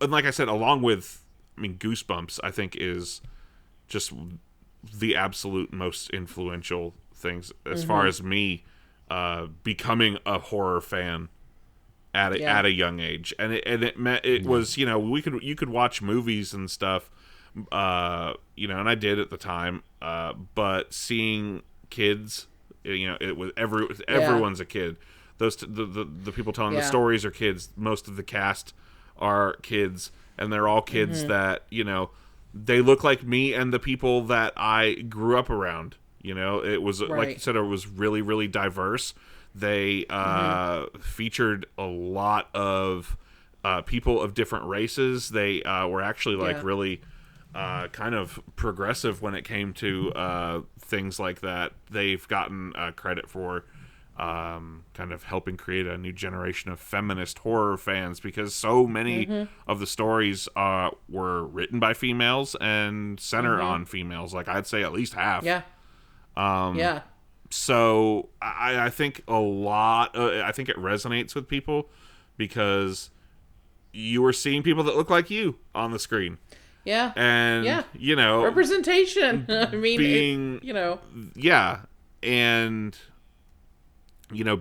Speaker 3: and like I said, along with, Goosebumps, I think is just the absolute most influential things as far as me becoming a horror fan at a young age, and it was you could watch movies and stuff, and I did at the time, but seeing kids, it was everyone's a kid. Those the people telling the stories are kids. Most of the cast are kids, and they're all kids that they look like me and the people that I grew up around. It was like you said, it was really, really diverse. They featured a lot of people of different races. They were actually really kind of progressive when it came to things like that. They've gotten credit for kind of helping create a new generation of feminist horror fans, because so many of the stories were written by females and center on females. Like, I'd say at least half. So I think a lot. I think it resonates with people because you were seeing people that look like you on the screen.
Speaker 1: Yeah.
Speaker 3: And
Speaker 1: representation. I mean,
Speaker 3: and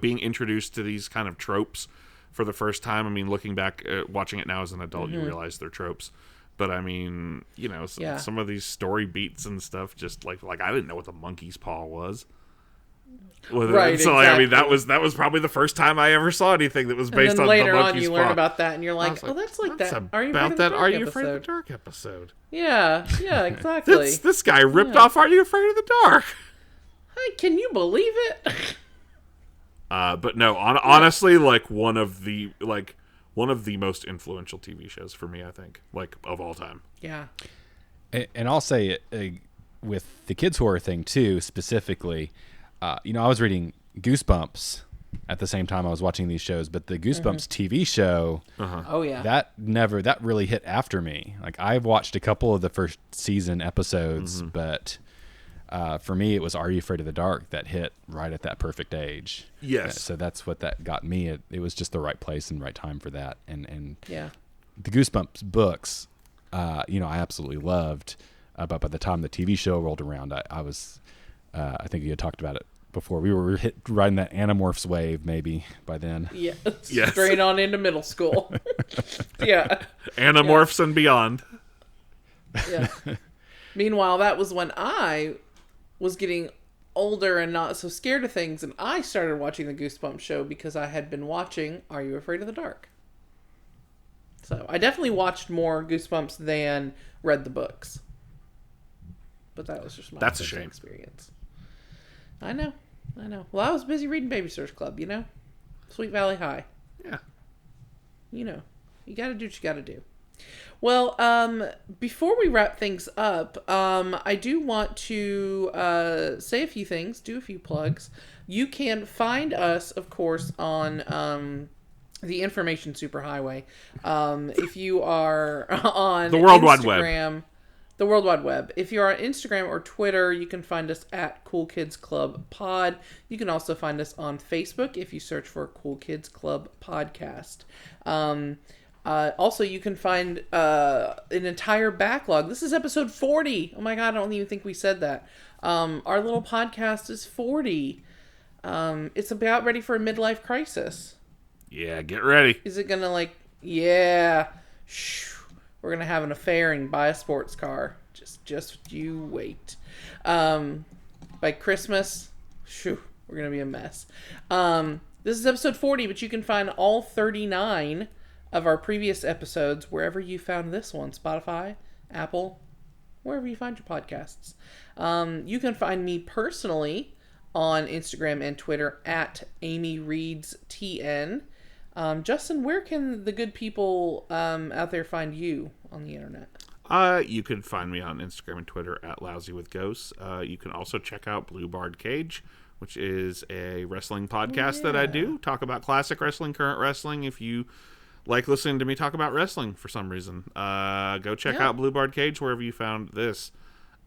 Speaker 3: being introduced to these kind of tropes for the first time. Looking back, watching it now as an adult, you realize they're tropes. But some of these story beats and stuff, just like I didn't know what the monkey's paw was.
Speaker 1: Right.
Speaker 3: So
Speaker 1: exactly.
Speaker 3: that was probably the first time I ever saw anything that was based on the monkey's paw.
Speaker 1: Later on, you learn about that, and you're like, "Oh, that's like that." Are you afraid of the dark
Speaker 3: Are You Afraid of the Dark episode?
Speaker 1: Yeah, exactly.
Speaker 3: this guy ripped off Are You Afraid of the Dark?
Speaker 1: Hey, can you believe it?
Speaker 3: But no, honestly, one of the most influential TV shows for me, I think, of all time.
Speaker 1: Yeah.
Speaker 4: And I'll say with the kids horror thing too, specifically, I was reading Goosebumps at the same time I was watching these shows, but the Goosebumps TV show,
Speaker 1: oh yeah,
Speaker 4: that really hit after me. Like, I've watched a couple of the first season episodes, but for me, it was Are You Afraid of the Dark that hit right at that perfect age.
Speaker 3: Yes.
Speaker 4: So that's what that got me. It was just the right place and right time for that. And
Speaker 1: yeah,
Speaker 4: the Goosebumps books, I absolutely loved. But by the time the TV show rolled around, I was, I think you had talked about it before. We were riding that Animorphs wave maybe by then.
Speaker 1: Yeah, straight on into middle school. Yeah,
Speaker 3: Animorphs and beyond.
Speaker 1: Yeah. Meanwhile, that was when I was getting older and not so scared of things, and I started watching the Goosebumps show because I had been watching Are You Afraid of the Dark? So I definitely watched more Goosebumps than read the books. But that was just my
Speaker 3: That's a shame.
Speaker 1: experience. I know. Well, I was busy reading Babysitter's Club, Sweet Valley High.
Speaker 3: Yeah.
Speaker 1: You gotta do what you gotta do. Well, before we wrap things up, I do want to say a few things, do a few plugs. You can find us, of course, on the Information Superhighway. If you are on
Speaker 3: the World
Speaker 1: Instagram,
Speaker 3: Wide Web.
Speaker 1: The World Wide Web. If you're on Instagram or Twitter, you can find us at Cool Kids Club Pod. You can also find us on Facebook if you search for Cool Kids Club Podcast. Also, you can find an entire backlog. This is episode 40. Oh my God, I don't even think we said that. Our little podcast is 40. It's about ready for a midlife crisis.
Speaker 3: Yeah, get ready.
Speaker 1: Is it going to yeah, we're going to have an affair and buy a sports car. Just you wait. By Christmas, we're going to be a mess. This is episode 40, but you can find all 39 of our previous episodes wherever you found this one. Spotify, Apple, wherever you find your podcasts. You can find me personally on Instagram and Twitter at AmyReadsTN. Justin, where can the good people out there find you on the internet?
Speaker 3: You can find me on Instagram and Twitter at Lousy with Ghosts. You can also check out Blue Bard Cage, which is a wrestling podcast that I do. Talk about classic wrestling, current wrestling. If you like listening to me talk about wrestling for some reason, go check out Blue Bard Cage wherever you found this.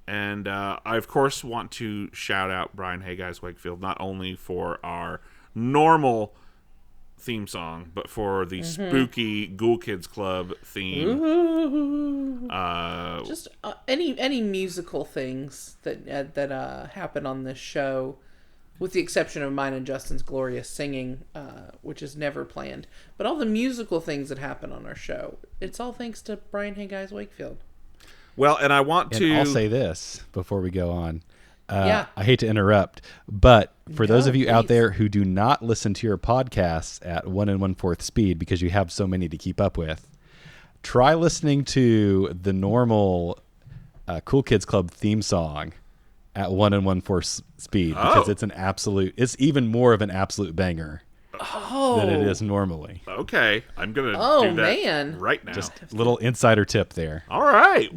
Speaker 3: And I, of course, want to shout out Brian Hey Guys Wakefield, not only for our normal theme song, but for the spooky Ghoul Kids Club theme.
Speaker 1: Just any musical things that happen on this show, with the exception of mine and Justin's glorious singing, which is never planned. But all the musical things that happen on our show, it's all thanks to Brian Hey Guys Wakefield.
Speaker 3: Well, and I want to...
Speaker 4: I'll say this before we go on. I hate to interrupt, but for those of you out there who do not listen to your podcasts at 1 1/4 speed because you have so many to keep up with, try listening to the normal Cool Kids Club theme song at 1 1/4 speed because it's even more of an absolute banger than it is normally.
Speaker 3: Okay, I'm going to do that right now.
Speaker 4: Just a little insider tip there.
Speaker 3: All right.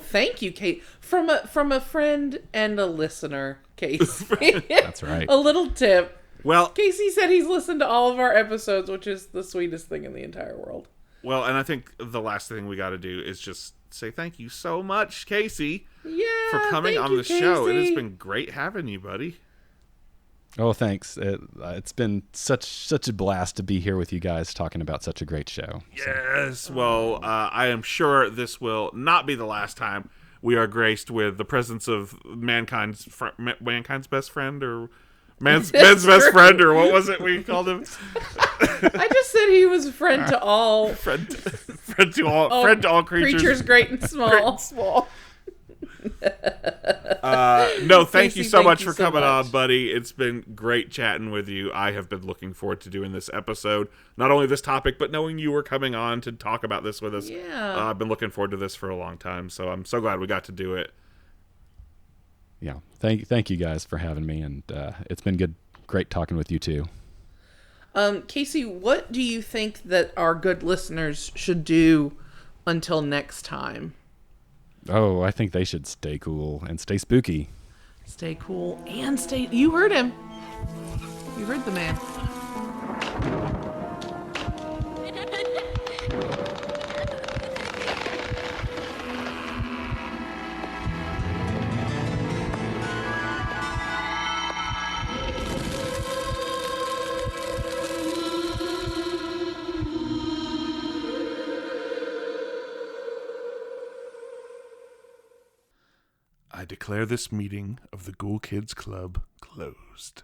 Speaker 1: Thank you, Kate. From a friend and a listener, Casey.
Speaker 4: That's right.
Speaker 1: A little tip.
Speaker 3: Well,
Speaker 1: Casey said he's listened to all of our episodes, which is the sweetest thing in the entire world.
Speaker 3: Well, and I think the last thing we got to do is just say thank you so much, Casey, for coming on the show. It has been great having you, buddy.
Speaker 4: Oh, thanks. It's been such a blast to be here with you guys talking about such a great show.
Speaker 3: Yes. Well, I am sure this will not be the last time we are graced with the presence of mankind's best friend, or men's best friend, or what was it we called him?
Speaker 1: I just said he was a friend to all.
Speaker 3: friend to all creatures,
Speaker 1: great and small.
Speaker 3: Great and small. No, thank you so much for coming on, buddy. It's been great chatting with you. I have been looking forward to doing this episode. Not only this topic, but knowing you were coming on to talk about this with us.
Speaker 1: Yeah.
Speaker 3: I've been looking forward to this for a long time, so I'm so glad we got to do it.
Speaker 4: Yeah. Thank you guys for having me, and it's been great talking with you too.
Speaker 1: Casey, what do you think that our good listeners should do until next time?
Speaker 4: Oh, I think they should stay cool and stay spooky.
Speaker 1: Stay cool and stay... You heard him. You heard the man.
Speaker 3: I declare this meeting of the Ghoul Kids Club closed.